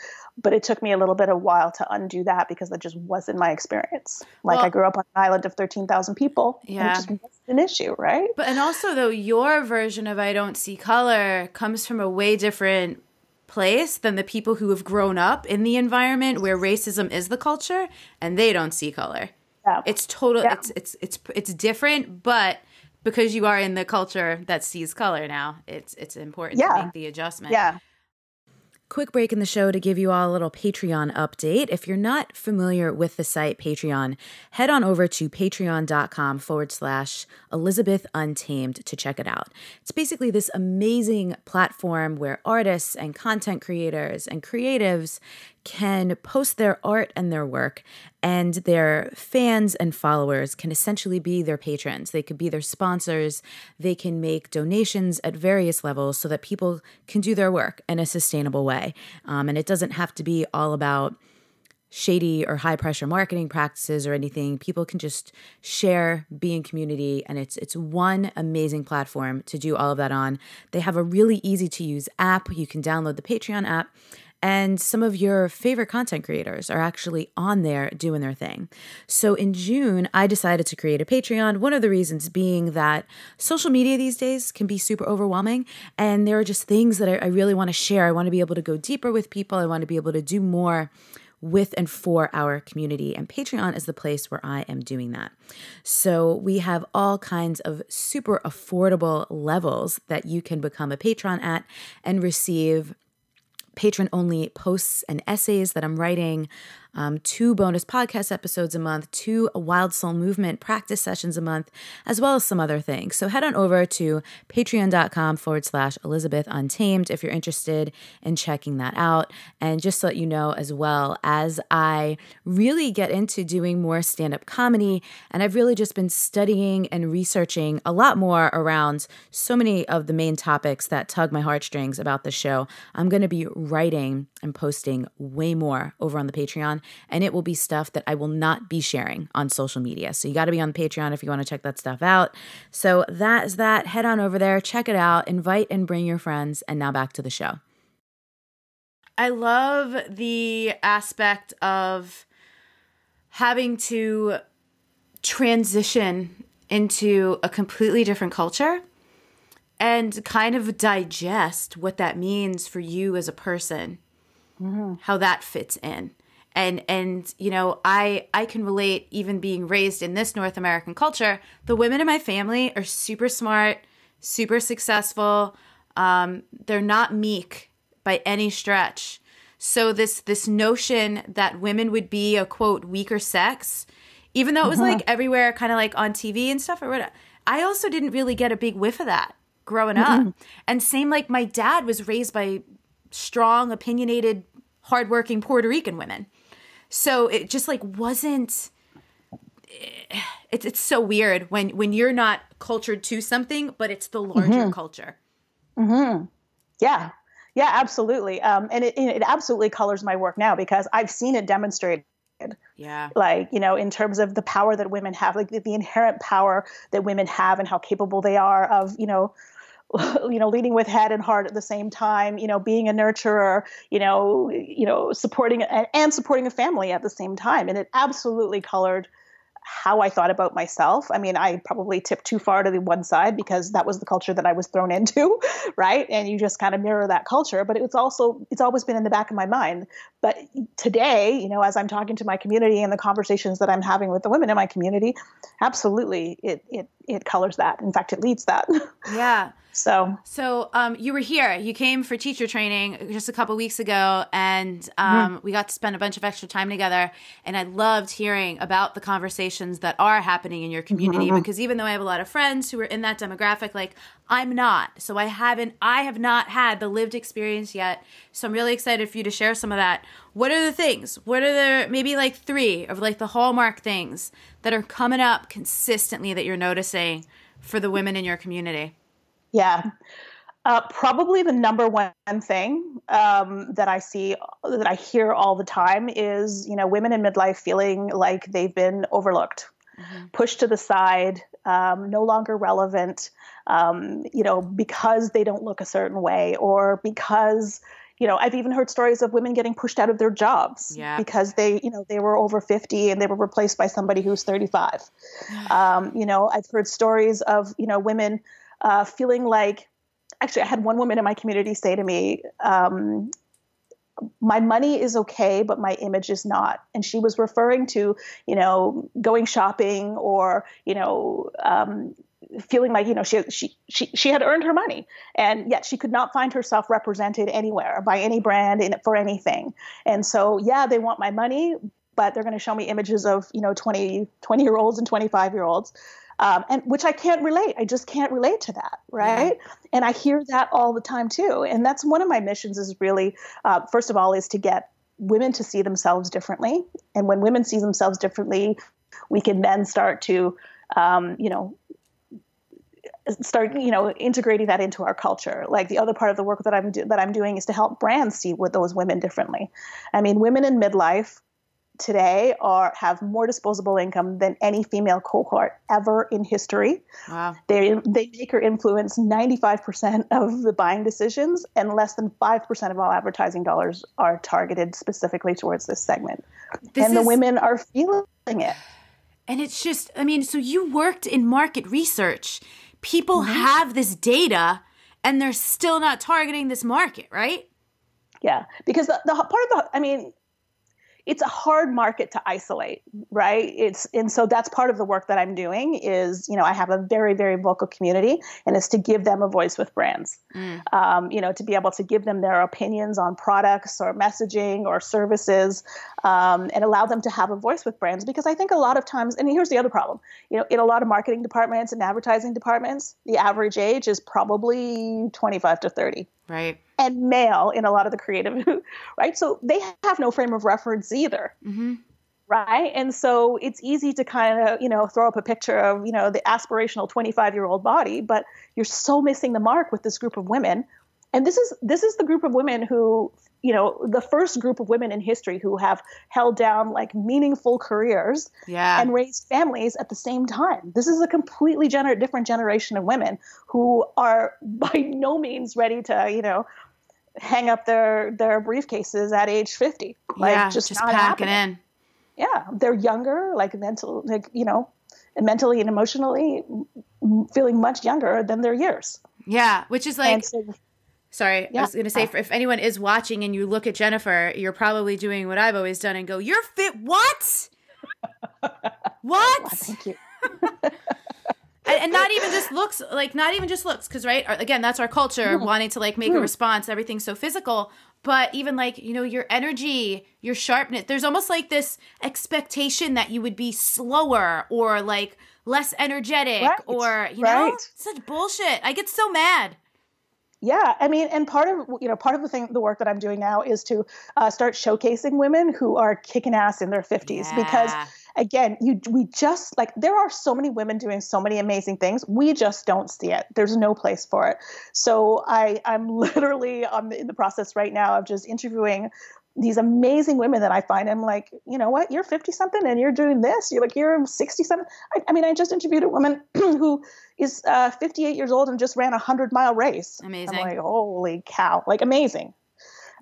But it took me a little bit of a while to undo that because that just wasn't my experience. I grew up on an island of 13,000 people. Yeah. And it just wasn't an issue, right? But and also, though, your version of I don't see color comes from a way different place than the people who have grown up in the environment where racism is the culture and they don't see color. Yeah. It's total. Yeah. It's different, but because you are in the culture that sees color now, it's important to make the adjustment. Yeah. Quick break in the show to give you all a little Patreon update. If you're not familiar with the site Patreon, head on over to patreon.com/Elizabeth Untamed to check it out. It's basically this amazing platform where artists and content creators and creatives can post their art and their work, and their fans and followers can essentially be their patrons. They could be their sponsors. They can make donations at various levels so that people can do their work in a sustainable way. And it doesn't have to be all about shady or high pressure marketing practices or anything. People can just share, be in community, and it's one amazing platform to do all of that on. They have a really easy to use app. You can download the Patreon app. And some of your favorite content creators are actually on there doing their thing. So in June, I decided to create a Patreon. One of the reasons being that social media these days can be super overwhelming. And there are just things that I really want to share. I want to be able to go deeper with people. I want to be able to do more with and for our community. And Patreon is the place where I am doing that. So we have all kinds of super affordable levels that you can become a patron at and receive patron-only posts and essays that I'm writing, 2 bonus podcast episodes a month, 2 Wild Soul Movement practice sessions a month, as well as some other things. So head on over to patreon.com/Elizabeth Untamed if you're interested in checking that out. And just to let you know as well, as I really get into doing more stand-up comedy, and I've really just been studying and researching a lot more around so many of the main topics that tug my heartstrings about the show, I'm going to be writing and posting way more over on the Patreon. And it will be stuff that I will not be sharing on social media. So you got to be on the Patreon if you want to check that stuff out. So that is that. Head on over there, check it out, invite and bring your friends. And now back to the show. I love the aspect of having to transition into a completely different culture and kind of digest what that means for you as a person, how that fits in. And you know, I can relate, even being raised in this North American culture. The women in my family are super smart, super successful. They're not meek by any stretch. So this notion that women would be a, quote, weaker sex, even though it was like everywhere, kind of like on TV and stuff or whatever, I also didn't really get a big whiff of that growing up. And same, like my dad was raised by strong, opinionated, hardworking Puerto Rican women. So it just like wasn't, it's so weird when you're not cultured to something, but it's the larger culture. Yeah. Yeah, absolutely. And it absolutely colors my work now because I've seen it demonstrated. Yeah. Like, you know, in terms of the power that women have, like the inherent power that women have and how capable they are of, leading with head and heart at the same time, being a nurturer, supporting a family at the same time. And it absolutely colored how I thought about myself. I mean, I probably tipped too far to the one side because that was the culture that I was thrown into, right? And you just kind of mirror that culture. But it's always been in the back of my mind. But today, as I'm talking to my community and the conversations that I'm having with the women in my community, absolutely, it colors that. In fact, it leads that. Yeah. So you were here. You came for teacher training just a couple weeks ago, and we got to spend a bunch of extra time together. And I loved hearing about the conversations that are happening in your community, because even though I have a lot of friends who are in that demographic, like I'm not. So I have not had the lived experience yet. So I'm really excited for you to share some of that. What are the things? What are the maybe like 3 of like the hallmark things that are coming up consistently that you're noticing for the women in your community? Yeah. Probably the number one thing that I hear all the time is, women in midlife feeling like they've been overlooked, pushed to the side, no longer relevant, because they don't look a certain way, or because, I've even heard stories of women getting pushed out of their jobs because they were over 50 and they were replaced by somebody who's 35. I've heard stories of, women feeling like, actually, I had one woman in my community say to me, my money is okay, but my image is not. And she was referring to, going shopping or, feeling like, she had earned her money, and yet she could not find herself represented anywhere by any brand for anything. And so, they want my money, but they're going to show me images of, 20-year-olds and 25-year-olds. And which I can't relate. I just can't relate to that. Right. Yeah. And I hear that all the time too. And that's one of my missions is really, first of all, is to get women to see themselves differently. And when women see themselves differently, we can then start to, integrating that into our culture. Like the other part of the work that I'm doing is to help brands see with those women differently. I mean, women in midlife today have more disposable income than any female cohort ever in history. Wow. They make or influence 95% of the buying decisions, and less than 5% of all advertising dollars are targeted specifically towards this segment. The women are feeling it. And it's just, so you worked in market research. People have this data and they're still not targeting this market, right? Yeah, because the part of it's a hard market to isolate, right? And so that's part of the work that I'm doing is, I have a very, very vocal community, and it's to give them a voice with brands, to be able to give them their opinions on products or messaging or services, and allow them to have a voice with brands. Because I think a lot of times, and here's the other problem, in a lot of marketing departments and advertising departments, the average age is probably 25 to 30. Right. And male in a lot of the creative, right? So they have no frame of reference either, right? And so it's easy to kind of, throw up a picture of, the aspirational 25-year-old body, but you're so missing the mark with this group of women. And this is the group of women who, the first group of women in history who have held down like meaningful careers and raised families at the same time. This is a completely different generation of women who are by no means ready to, hang up their briefcases at age 50. Like just not packing happening. in. Yeah. They're younger, mentally and emotionally feeling much younger than their years. Yeah. Which is like, Sorry, I was going to say, if anyone is watching and you look at Jennifer, you're probably doing what I've always done and go, "You're fit. What? What?" Oh, thank you. And not even just looks, because, right, again, that's our culture, wanting to, like, make a response. Everything's so physical. But even, like, you know, your energy, your sharpness, there's almost like this expectation that you would be slower or, like, less energetic or, you know, such bullshit. I get so mad. Yeah, I mean, and part of the work that I'm doing now is to start showcasing women who are kicking ass in their 50s because, again, we just, like, there are so many women doing so many amazing things. We just don't see it. There's no place for it. So I'm literally in the process right now of just interviewing these amazing women that I find. I'm like, you know what? You're 50 something and you're doing this. You're 60 something. I mean, I just interviewed a woman who is 58 years old and just ran a 100-mile race. Amazing. I'm like, holy cow, like amazing.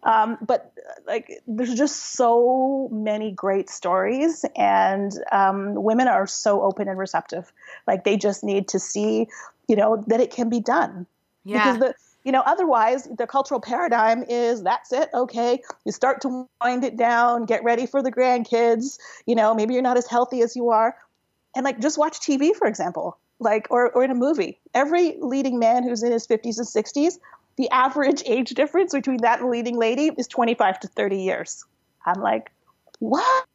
But like, there's just so many great stories, and women are so open and receptive. Like, they just need to see, you know, that it can be done. Yeah. Because otherwise the cultural paradigm is that's it. Okay. You start to wind it down, get ready for the grandkids, you know, maybe you're not as healthy as you are. And like, just watch TV, for example, like, or in a movie, every leading man who's in his 50s and 60s, the average age difference between that and leading lady is 25 to 30 years. I'm like, what?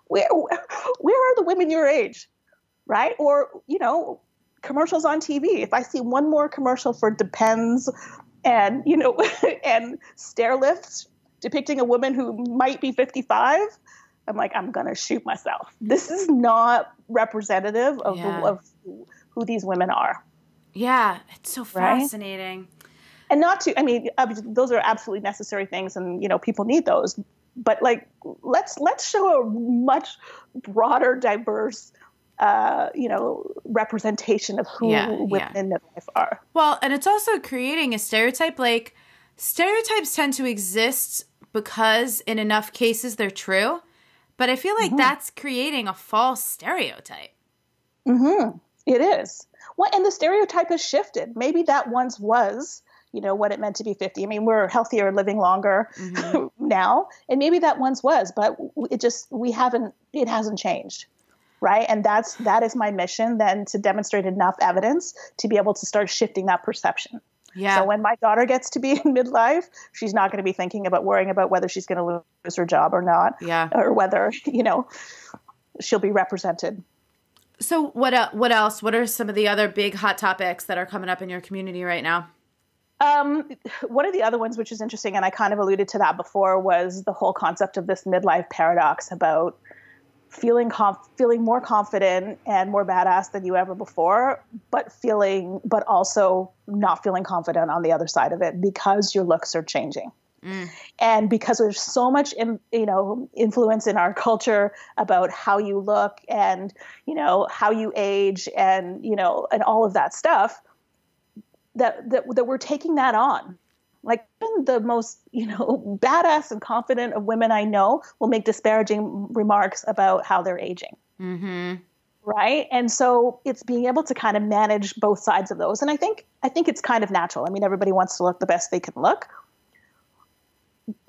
Where are the women your age? Right. Or, you know, commercials on TV. If I see one more commercial for Depends and, you know, and stair lifts depicting a woman who might be 55, I'm like, I'm going to shoot myself. This is not representative of who these women are. Yeah. It's so fascinating. Right? And I mean, those are absolutely necessary things, and, you know, people need those, but like, let's show a much broader, diverse, you know, representation of who women in midlife are. Well, and it's also creating a stereotype. Like, stereotypes tend to exist because in enough cases they're true, but I feel like that's creating a false stereotype. Mm-hmm. It is. Well, and the stereotype has shifted. Maybe that once was, you know, what it meant to be 50. I mean, we're healthier, living longer now, and maybe that once was, but it hasn't changed. Right. And that is my mission then, to demonstrate enough evidence to be able to start shifting that perception. Yeah. So when my daughter gets to be in midlife, she's not going to be worrying about whether she's going to lose her job or not. Yeah. Or whether, you know, she'll be represented. So what else? What are some of the other big hot topics that are coming up in your community right now? One of the other ones, which is interesting, and I kind of alluded to that before, was the whole concept of this midlife paradox about feeling more confident and more badass than you ever before, but also not feeling confident on the other side of it because your looks are changing. And because there's so much, influence in our culture about how you look and, you know, how you age and, you know, and all of that stuff, that we're taking that on. Like, even the most, you know, badass and confident of women I know will make disparaging remarks about how they're aging. Mm-hmm. Right. And so it's being able to kind of manage both sides of those. And I think it's kind of natural. I mean, everybody wants to look the best they can look,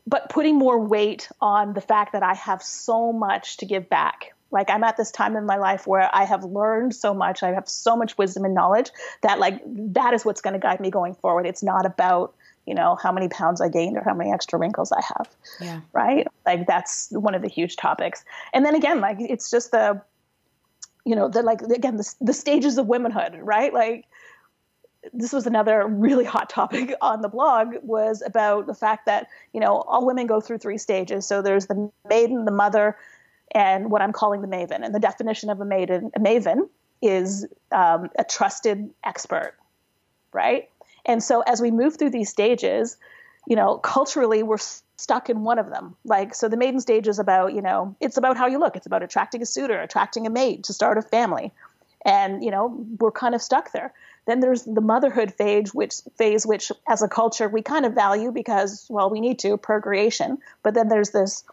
but putting more weight on the fact that I have so much to give back. Like, I'm at this time in my life where I have learned so much. I have so much wisdom and knowledge that, like, that is what's going to guide me going forward. It's not about, you know, how many pounds I gained or how many extra wrinkles I have. Yeah. Right. Like, that's one of the huge topics. And then again, like, it's just the stages of womanhood, right? Like, this was another really hot topic on the blog, was about the fact that, you know, all women go through 3 stages. So there's the maiden, the mother, and what I'm calling the maven. And the definition of a maven is a trusted expert, right? And so as we move through these stages, you know, culturally, we're stuck in one of them. Like, so the maiden stage is about, you know, it's about how you look. It's about attracting a suitor, attracting a mate to start a family. And, you know, we're kind of stuck there. Then there's the motherhood phase, which as a culture we kind of value because, well, we need to, procreation. But then there's this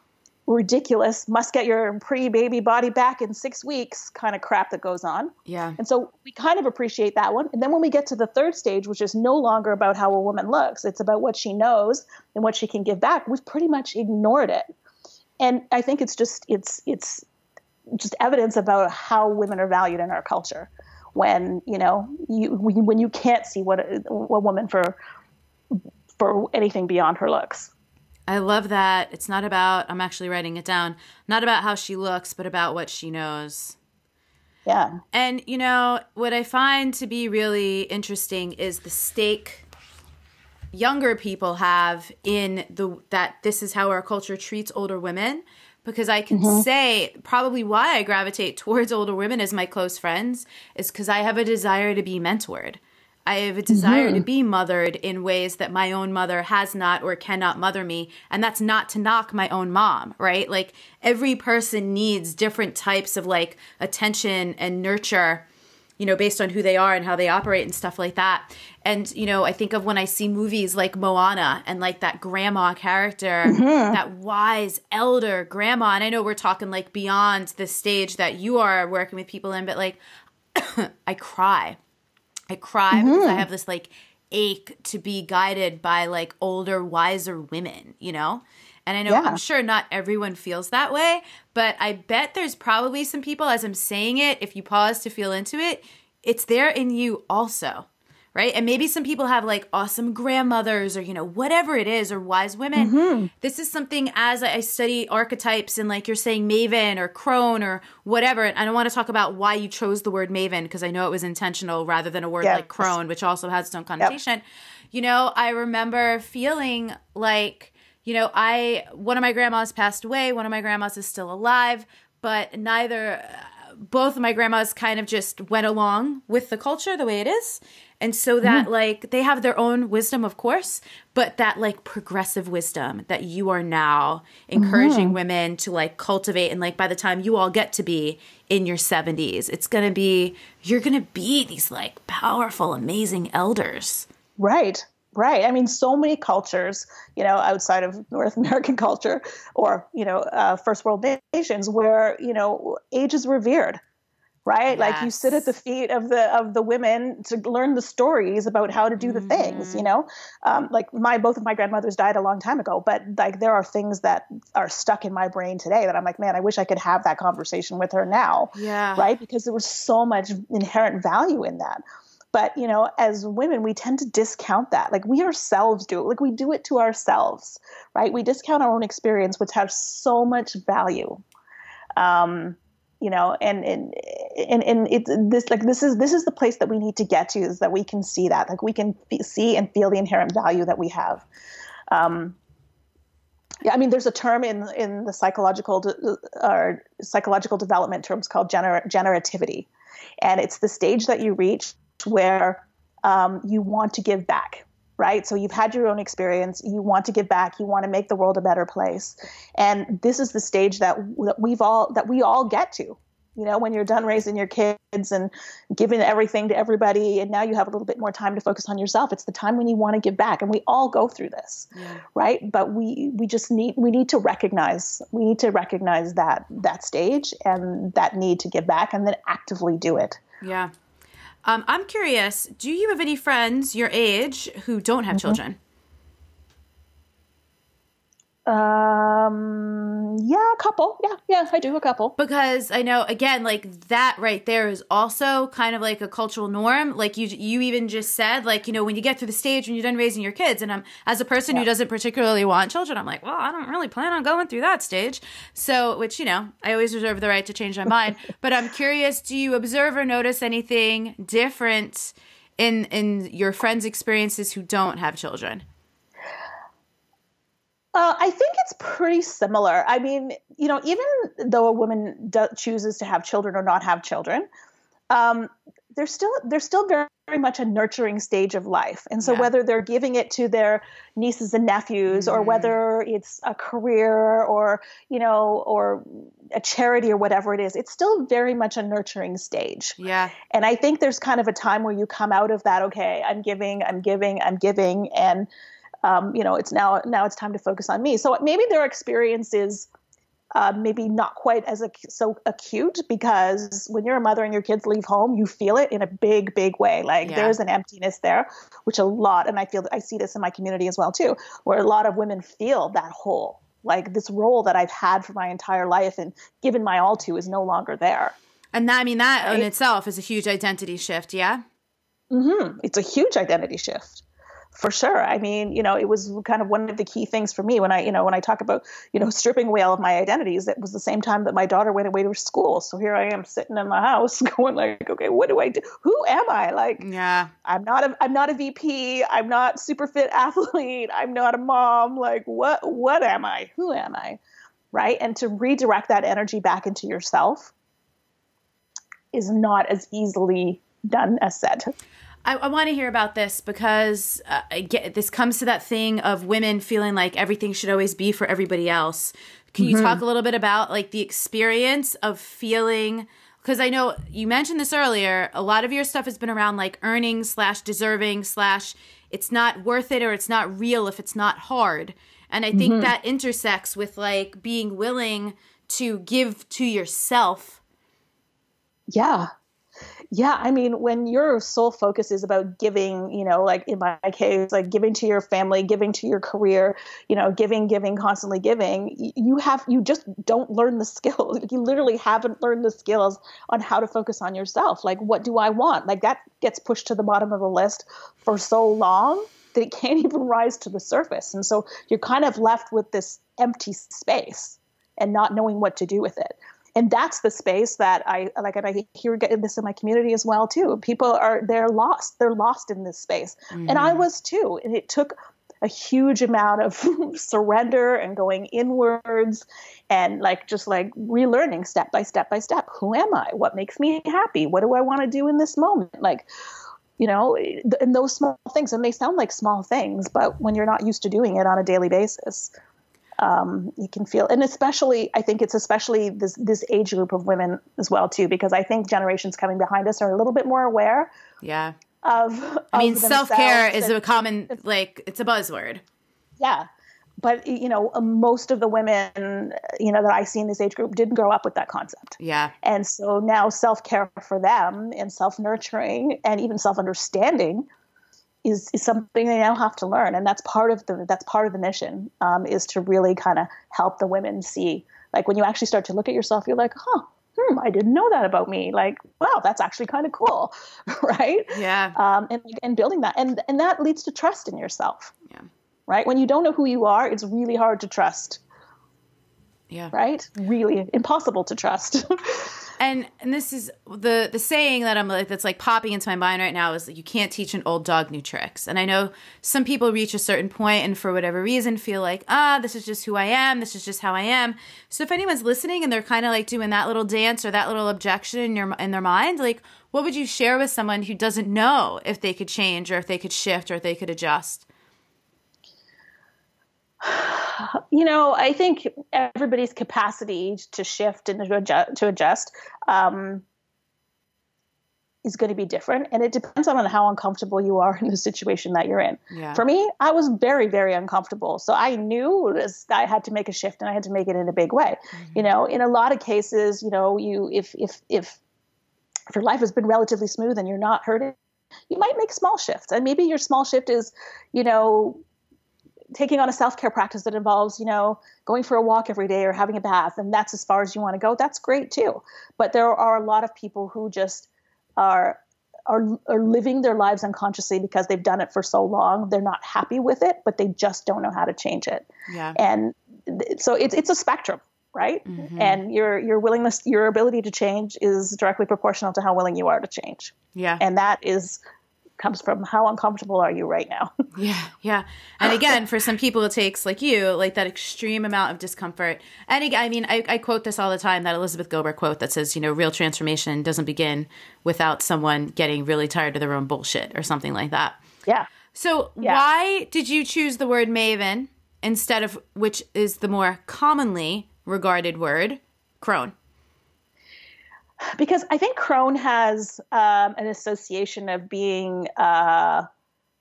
ridiculous, must get your pre-baby body back in 6 weeks kind of crap that goes on. Yeah. And so we kind of appreciate that one. And then when we get to the third stage, which is no longer about how a woman looks, it's about what she knows and what she can give back, we've pretty much ignored it. And I think it's just evidence about how women are valued in our culture. When, when you can't see what a woman for anything beyond her looks. I love that. It's not about, I'm actually writing it down, not about how she looks, but about what she knows. Yeah. And, what I find to be really interesting is the stake younger people have in that this is how our culture treats older women. Because I can say probably why I gravitate towards older women as my close friends is because I have a desire to be mentored. I have a desire to be mothered in ways that my own mother has not or cannot mother me. And that's not to knock my own mom, right? Like every person needs different types of like attention and nurture, based on who they are and how they operate and stuff like that. And, I think of when I see movies like Moana and like that grandma character, that wise elder grandma. And I know we're talking like beyond the stage that you are working with people in, but like I cry. Because I have this like ache to be guided by like older, wiser women, And I know I'm sure not everyone feels that way, but I bet there's probably some people, as I'm saying it, if you pause to feel into it, it's there in you also, right? And maybe some people have like awesome grandmothers or, whatever it is, or wise women. This is something as I study archetypes and like you're saying Maven or crone or whatever. And I don't want to talk about why you chose the word Maven because I know it was intentional rather than a word like crone, which also has its own connotation. Yep. I remember feeling like, one of my grandmas passed away. One of my grandmas is still alive, but both of my grandmas kind of just went along with the culture the way it is. And so that like they have their own wisdom, of course, but that like progressive wisdom that you are now encouraging women to like cultivate. And like by the time you all get to be in your 70s, you're going to be these like powerful, amazing elders. Right. Right. I mean, so many cultures, outside of North American culture or, first world nations where, age is revered. Right. Yes. Like you sit at the feet of the women to learn the stories about how to do the things, like both of my grandmothers died a long time ago, but like there are things that are stuck in my brain today that I'm like, man, I wish I could have that conversation with her now. Yeah. Right. Because there was so much inherent value in that. But, as women, we tend to discount that. Like we ourselves do it. Like we do it to ourselves. Right. We discount our own experience, which has so much value. And this is the place that we need to get to, is that we can see that, like we can see and feel the inherent value that we have. There's a term in the psychological development terms called generativity, and it's the stage that you reach where you want to give back. Right. So you've had your own experience. You want to give back. You want to make the world a better place. And this is the stage that we all get to, when you're done raising your kids and giving everything to everybody. And now you have a little bit more time to focus on yourself. It's the time when you want to give back. And we all go through this. Yeah. Right. But we need to recognize that stage and that need to give back and then actively do it. Yeah. I'm curious, do you have any friends your age who don't have children? Yeah, a couple. Yeah, I do a couple. Because I know, again, like that right there is also kind of like a cultural norm. Like you even just said, like, when you get to the stage when you're done raising your kids, and as a person who doesn't particularly want children, I'm like, well, I don't really plan on going through that stage. So, which, I always reserve the right to change my mind. But I'm curious, do you observe or notice anything different in your friends' experiences who don't have children? I think it's pretty similar. I mean, even though a woman chooses to have children or not have children, they're still very, very much a nurturing stage of life. And so whether they're giving it to their nieces and nephews or whether it's a career or, or a charity or whatever it is, it's still very much a nurturing stage. Yeah. And I think there's kind of a time where you come out of that, okay, I'm giving. And it's now it's time to focus on me. So maybe their experience is maybe not quite as so acute, because when you're a mother and your kids leave home, you feel it in a big, big way. Like there's an emptiness there, which and I see this in my community as well too, where a lot of women feel that hole, like this role that I've had for my entire life and given my all to is no longer there. And that in itself is a huge identity shift. Yeah. Mm-hmm. It's a huge identity shift. For sure. I mean, it was kind of one of the key things for me when I talk about, stripping away all of my identities. It was the same time that my daughter went away to school. So here I am sitting in my house going like, okay, what do I do? Who am I? Like, yeah, I'm not a VP. I'm not super fit athlete. I'm not a mom. Like, what am I? Who am I? Right. And to redirect that energy back into yourself is not as easily done as said. I want to hear about this because this comes to that thing of women feeling like everything should always be for everybody else. Can you talk a little bit about like the experience of feeling, because I know you mentioned this earlier, a lot of your stuff has been around like earning / deserving / it's not worth it or it's not real if it's not hard. And I think that intersects with like being willing to give to yourself. Yeah. Yeah. I mean, when your sole focus is about giving, like in my case, like giving to your family, giving to your career, giving, constantly giving, you just don't learn the skills. You literally haven't learned the skills on how to focus on yourself. Like, what do I want? Like that gets pushed to the bottom of the list for so long that it can't even rise to the surface. And so you're kind of left with this empty space and not knowing what to do with it. And that's the space that I like, and I hear this in my community as well too. People they're lost in this space. And I was too. And it took a huge amount of surrender and going inwards and just relearning step by step by step. Who am I? What makes me happy? What do I want to do in this moment? And those small things, and they sound like small things, but when you're not used to doing it on a daily basis, you can feel, and I think it's especially this age group of women as well too, because I think generations coming behind us are a little bit more aware. Yeah. I mean, self-care is a common, it's a buzzword. Yeah. But, most of the women, that I see in this age group didn't grow up with that concept. Yeah. And so now self-care for them and self-nurturing and even self-understanding is something they now have to learn. And that's part of the mission, is to really kind of help the women see, like, when you actually start to look at yourself, you're like, I didn't know that about me. Like, wow, that's actually kind of cool. Right. Yeah. And building that, and that leads to trust in yourself. Yeah. Right. When you don't know who you are, it's really hard to trust. Yeah. Right. Really impossible to trust. And this is the saying that that's like popping into my mind right now is that you can't teach an old dog new tricks. And I know some people reach a certain point and for whatever reason feel like, this is just who I am. This is just how I am. So if anyone's listening and they're kind of like doing that little dance or that little objection in their mind, like, what would you share with someone who doesn't know if they could change or if they could shift or if they could adjust? I think everybody's capacity to shift and to adjust is going to be different. And it depends on how uncomfortable you are in the situation that you're in. Yeah. For me, I was very, very uncomfortable. So I knew I had to make a shift and I had to make it in a big way. Mm-hmm. In a lot of cases, if your life has been relatively smooth and you're not hurting, you might make small shifts. And maybe your small shift is, taking on a self-care practice that involves, going for a walk every day or having a bath, and that's as far as you want to go. That's great too. But there are a lot of people who just are living their lives unconsciously because they've done it for so long. They're not happy with it, but they just don't know how to change it. Yeah. And so it's a spectrum, right? Mm-hmm. And your willingness, your ability to change is directly proportional to how willing you are to change. Yeah. And that comes from how uncomfortable are you right now? Yeah. And again, for some people, it takes, like you, like that extreme amount of discomfort. And again, I mean, I quote this all the time, that Elizabeth Gilbert quote that says, real transformation doesn't begin without someone getting really tired of their own bullshit or something like that. Yeah. So why did you choose the word Maven instead of, which is the more commonly regarded word, crone? Because I think crone has an association of being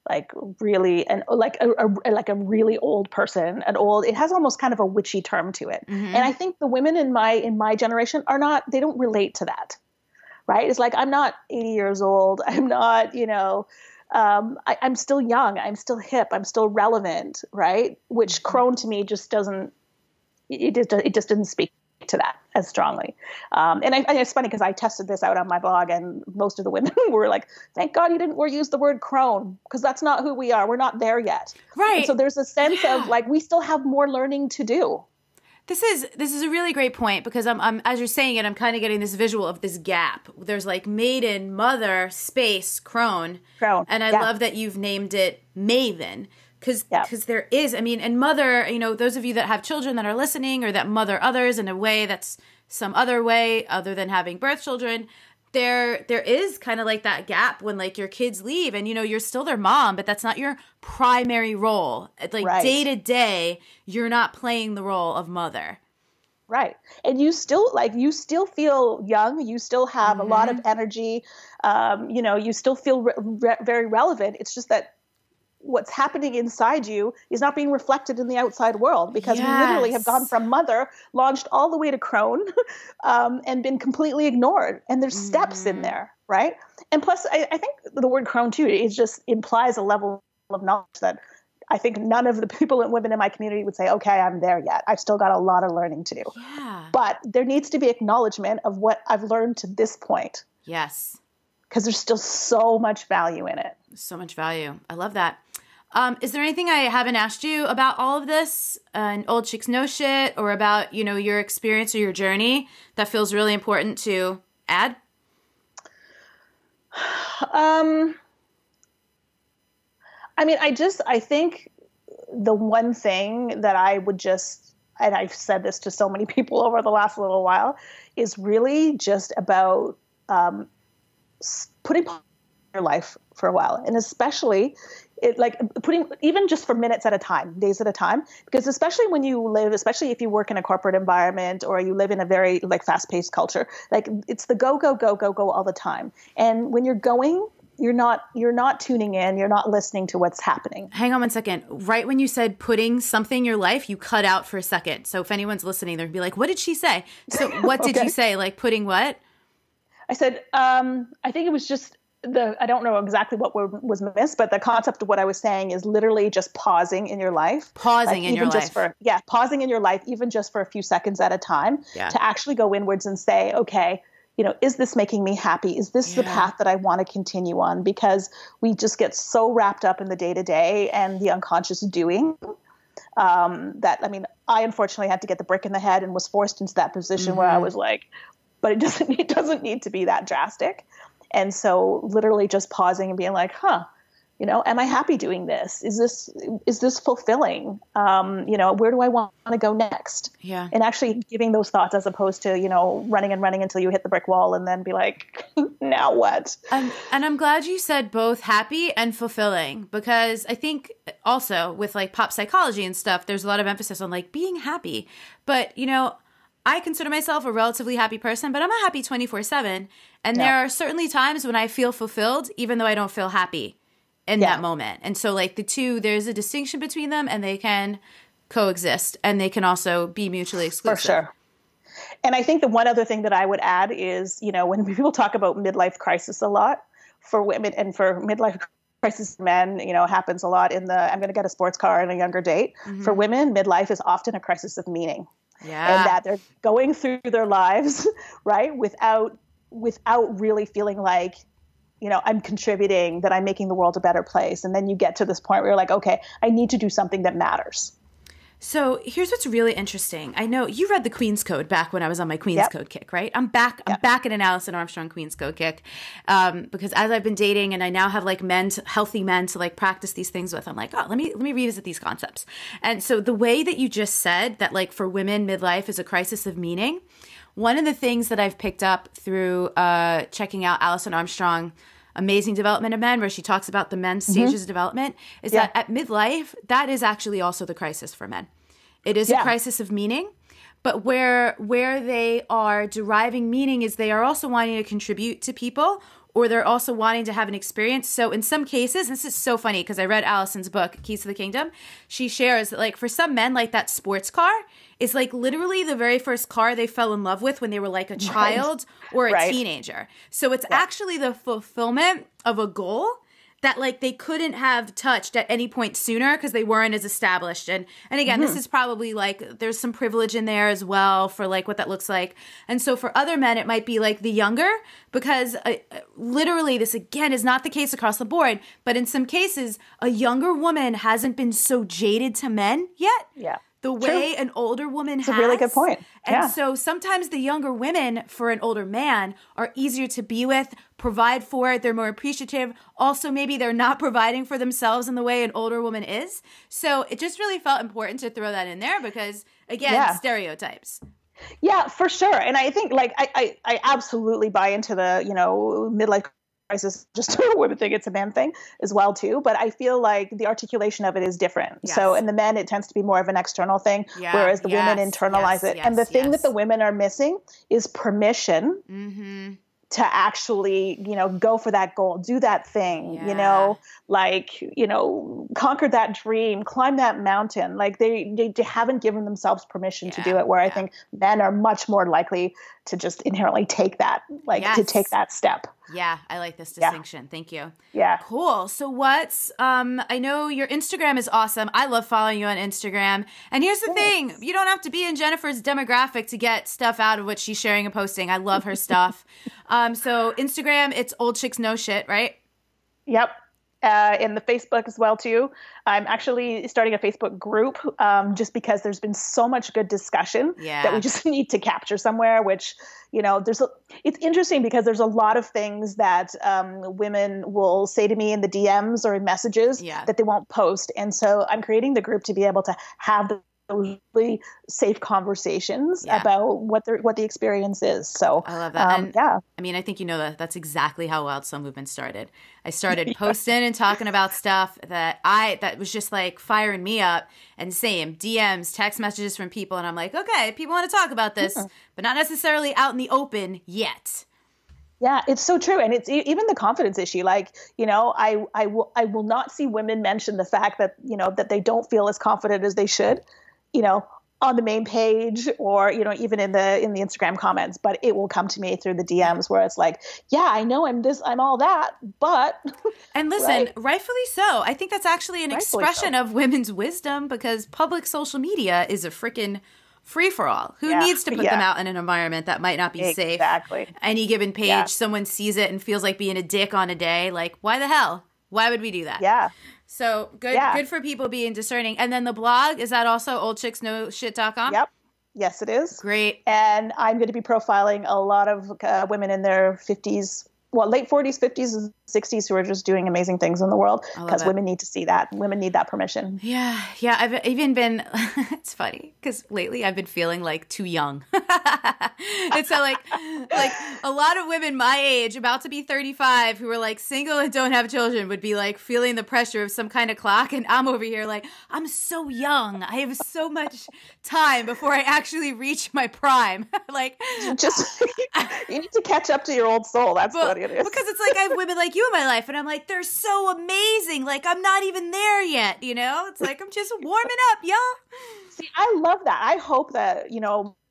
like really, and like a really old person, it has almost kind of a witchy term to it. And I think the women in my generation they don't relate to that. Right. It's like, I'm not 80 years old. I'm not, I'm still young. I'm still hip. I'm still relevant. Right. Which crone to me just doesn't, it just didn't speak to that as strongly. And it's funny because I tested this out on my blog, and most of the women were like, thank God you didn't use the word crone, because that's not who we are. We're not there yet. Right. And so there's a sense of like, we still have more learning to do. This is a really great point, because I'm as you're saying it, I'm kind of getting this visual of this gap. There's like maiden, mother, space, crone. And I love that you've named it Maven, because there is, I mean, and mother, those of you that have children that are listening or that mother others in a way that's some other way other than having birth children, there is kind of like that gap when like your kids leave and, you're still their mom, but that's not your primary role. Like day to day, you're not playing the role of mother. Right. And you still feel young. You still have a lot of energy. You still feel very relevant. It's just that what's happening inside you is not being reflected in the outside world, because we literally have gone from mother, launched all the way to crone, and been completely ignored. And there's steps in there, right? And plus, I think the word crone too, it just implies a level of knowledge that I think none of the people and women in my community would say, okay, I'm there yet. I've still got a lot of learning to do. Yeah. But there needs to be acknowledgement of what I've learned to this point. Yes. Because there's still so much value in it. So much value. I love that. Is there anything I haven't asked you about all of this, and old chicks know shit, or about, your experience or your journey that feels really important to add? I mean, I think the one thing that I would just, and I've said this to so many people over the last little while, is really just about putting your life for a while. And especially putting, even just for minutes at a time, days at a time, because especially if you work in a corporate environment or you live in a very fast-paced culture, it's the go, go, go, go, go all the time. And when you're going, you're not tuning in, you're not listening to what's happening. Hang on one second. Right when you said putting something in your life, you cut out for a second. So if anyone's listening, they're going to be like, what did she say? So what did you say? Like putting what? I said, I think it was just I don't know exactly what was missed, but the concept of what I was saying is literally just pausing in your life. Pausing in your life. Pausing in your life, even just for a few seconds at a time, to actually go inwards and say, okay, is this making me happy? Is this the path that I want to continue on? Because we just get so wrapped up in the day-to-day and the unconscious doing that, I mean, I unfortunately had to get the brick in the head and was forced into that position where I was like, but it doesn't need to be that drastic. And so literally just pausing and being like, am I happy doing this? Is this fulfilling? Where do I want to go next? Yeah. And actually giving those thoughts, as opposed to, running and running until you hit the brick wall and then be like, now what? And I'm glad you said both happy and fulfilling, because I think also with pop psychology and stuff, there's a lot of emphasis on being happy. But, I consider myself a relatively happy person, but I'm a happy 24/7. And there are certainly times when I feel fulfilled, even though I don't feel happy in that moment. And so the two, there's a distinction between them, and they can coexist, and they can also be mutually exclusive. For sure. And I think the one other thing that I would add is, when people talk about midlife crisis a lot for women, and for midlife crisis men, happens a lot in I'm going to get a sports car and a younger date. For women, midlife is often a crisis of meaning. Yeah. And that they're going through their lives, right, without really feeling like, I'm contributing, that I'm making the world a better place. And then you get to this point where you're like, okay, I need to do something that matters. So here's what's really interesting. I know you read the Queen's Code back when I was on my Queen's Code kick, right? I'm back in an Alison Armstrong Queen's Code kick, because as I've been dating and I now have healthy men to practice these things with, I'm like, oh, let me revisit these concepts. And so the way that you just said that for women, midlife is a crisis of meaning. One of the things that I've picked up through checking out Alison Armstrong Amazing Development of Men, where she talks about the men's stages of development, is that at midlife, that is actually also the crisis for men. It is a crisis of meaning, but where they are deriving meaning is they are also wanting to contribute to people, or they're also wanting to have an experience. So in some cases, this is so funny because I read Allison's book, Keys to the Kingdom. She shares that like for some men, like that sports car is like literally the very first car they fell in love with when they were like a child or a teenager. So it's actually the fulfillment of a goal that like they couldn't have touched at any point sooner because they weren't as established. And again, this is probably like there's some privilege in there as well for like what that looks like. And so for other men, it might be like the younger because literally this again is not the case across the board. But in some cases, a younger woman hasn't been so jaded to men yet. Yeah. The way an older woman has. That's a really good point. And so sometimes the younger women for an older man are easier to be with, provide for, they're more appreciative. Also, maybe they're not providing for themselves in the way an older woman is. So it just really felt important to throw that in there because, again, stereotypes. Yeah, for sure. And I think like I absolutely buy into the, midlife crisis, just a women thing, it's a man thing as well too. But I feel like the articulation of it is different. Yes. So in the men, it tends to be more of an external thing, whereas the women internalize it. And the thing that the women are missing is permission to actually, go for that goal, do that thing, conquer that dream, climb that mountain. Like they haven't given themselves permission to do it, where I think men are much more likely to just inherently take that, to take that step. Yeah, I like this distinction. Thank you. Yeah. Cool. So what's, I know your Instagram is awesome. I love following you on Instagram. And here's the thing. You don't have to be in Jennifer's demographic to get stuff out of what she's sharing and posting. I love her stuff. So Instagram, it's Old Chicks Know Shit, right? Yep. In the Facebook as well too. I'm actually starting a Facebook group just because there's been so much good discussion that we just need to capture somewhere, which, it's interesting because there's a lot of things that women will say to me in the DMs or in messages that they won't post. And so I'm creating the group to be able to have those really safe conversations about what the experience is. So I love that. I mean, I think that's exactly how Wild Soul Movement started. I started posting and talking about stuff that was just like firing me up, and same DMs, text messages from people. And I'm like, okay, people want to talk about this, but not necessarily out in the open yet. Yeah, it's so true. And it's even the confidence issue. Like, I will not see women mention the fact that, that they don't feel as confident as they should, on the main page or, even in the Instagram comments, but it will come to me through the DMs where it's like, yeah, I know I'm this, I'm all that, but. And listen, rightfully so. I think that's actually an expression of women's wisdom because public social media is a freaking free-for-all. Who needs to put them out in an environment that might not be safe? Exactly. Any given page, someone sees it and feels like being a dick on a day. Like, why the hell? Why would we do that? Yeah. So good for people being discerning. And then the blog, is that also oldchicksknowshit.com? Yep. Yes, it is. Great. And I'm going to be profiling a lot of women in their 50s, late 40s, 50s, and 60s who are just doing amazing things in the world because women need to see that. Women need that permission. Yeah. Yeah. I've even been, it's funny because lately I've been feeling like too young. And so like a lot of women my age, about to be 35, who are like single and don't have children would be like feeling the pressure of some kind of clock. And I'm over here like, I'm so young. I have so much time before I actually reach my prime. Like just, you need to catch up to your old soul. That's what it is. Because it's like I have women like you in my life and I'm like, they're so amazing. Like I'm not even there yet, It's like I'm just warming up, y'all. See, I love that. I hope that,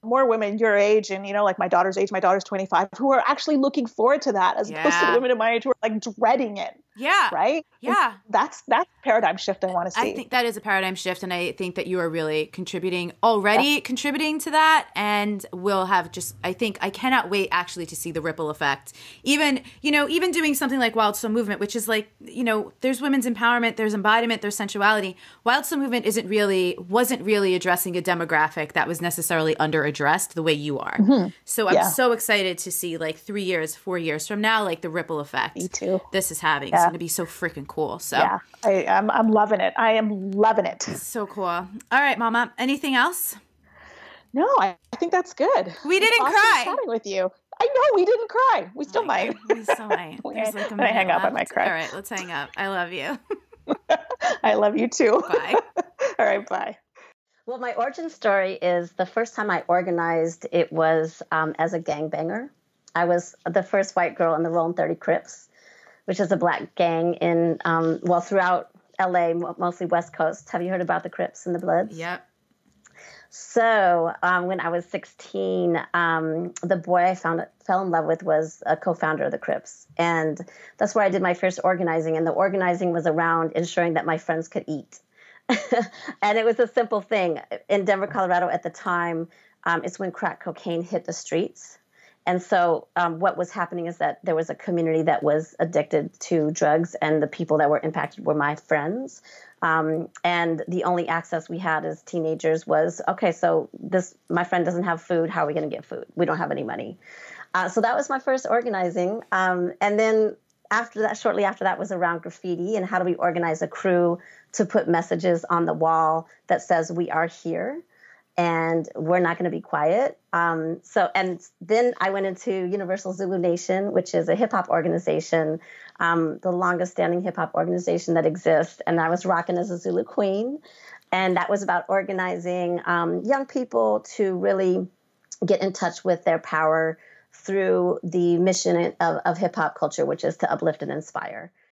more women your age and, like my daughter's age, my daughter's 25, who are actually looking forward to that as opposed to the women in my age who are like dreading it. Yeah. Right? Yeah. That's paradigm shift I want to see. I think that is a paradigm shift. And I think that you are really contributing to that. And we'll have I cannot wait actually to see the ripple effect. Even doing something like Wild Soul Movement, which is like, there's women's empowerment, there's embodiment, there's sensuality. Wild Soul Movement wasn't really addressing a demographic that was necessarily under-addressed the way you are. Mm-hmm. So I'm so excited to see like 3 years, 4 years from now, like the ripple effect. Me too. This is having. It's going to be so freaking cool. So yeah, I'm loving it. I am loving it. So cool. All right, Mama. Anything else? No, I think that's good. We didn't cry. Chatting with you. I know we didn't cry. We still might. We still might. There's like a minute I hang up, I might cry. All right, let's hang up. I love you. I love you too. Bye. All right, bye. Well, my origin story is the first time I organized, it was as a gangbanger. I was the first white girl in the Rollin' 30 Crips, which is a black gang in, throughout LA, mostly West Coast. Have you heard about the Crips and the Bloods? Yep. So when I was 16, the boy I fell in love with was a co-founder of the Crips. And that's where I did my first organizing. And the organizing was around ensuring that my friends could eat. And it was a simple thing. In Denver, Colorado at the time, it's when crack cocaine hit the streets. And so what was happening is that there was a community that was addicted to drugs, and the people that were impacted were my friends. And the only access we had as teenagers was, okay, so my friend doesn't have food. How are we going to get food? We don't have any money. So that was my first organizing. And then shortly after that was around graffiti and how do we organize a crew to put messages on the wall that says we are here and we're not going to be quiet. And then I went into Universal Zulu Nation, which is a hip hop organization, the longest standing hip hop organization that exists. And I was rocking as a Zulu queen. And that was about organizing young people to really get in touch with their power through the mission of hip hop culture, which is to uplift and inspire.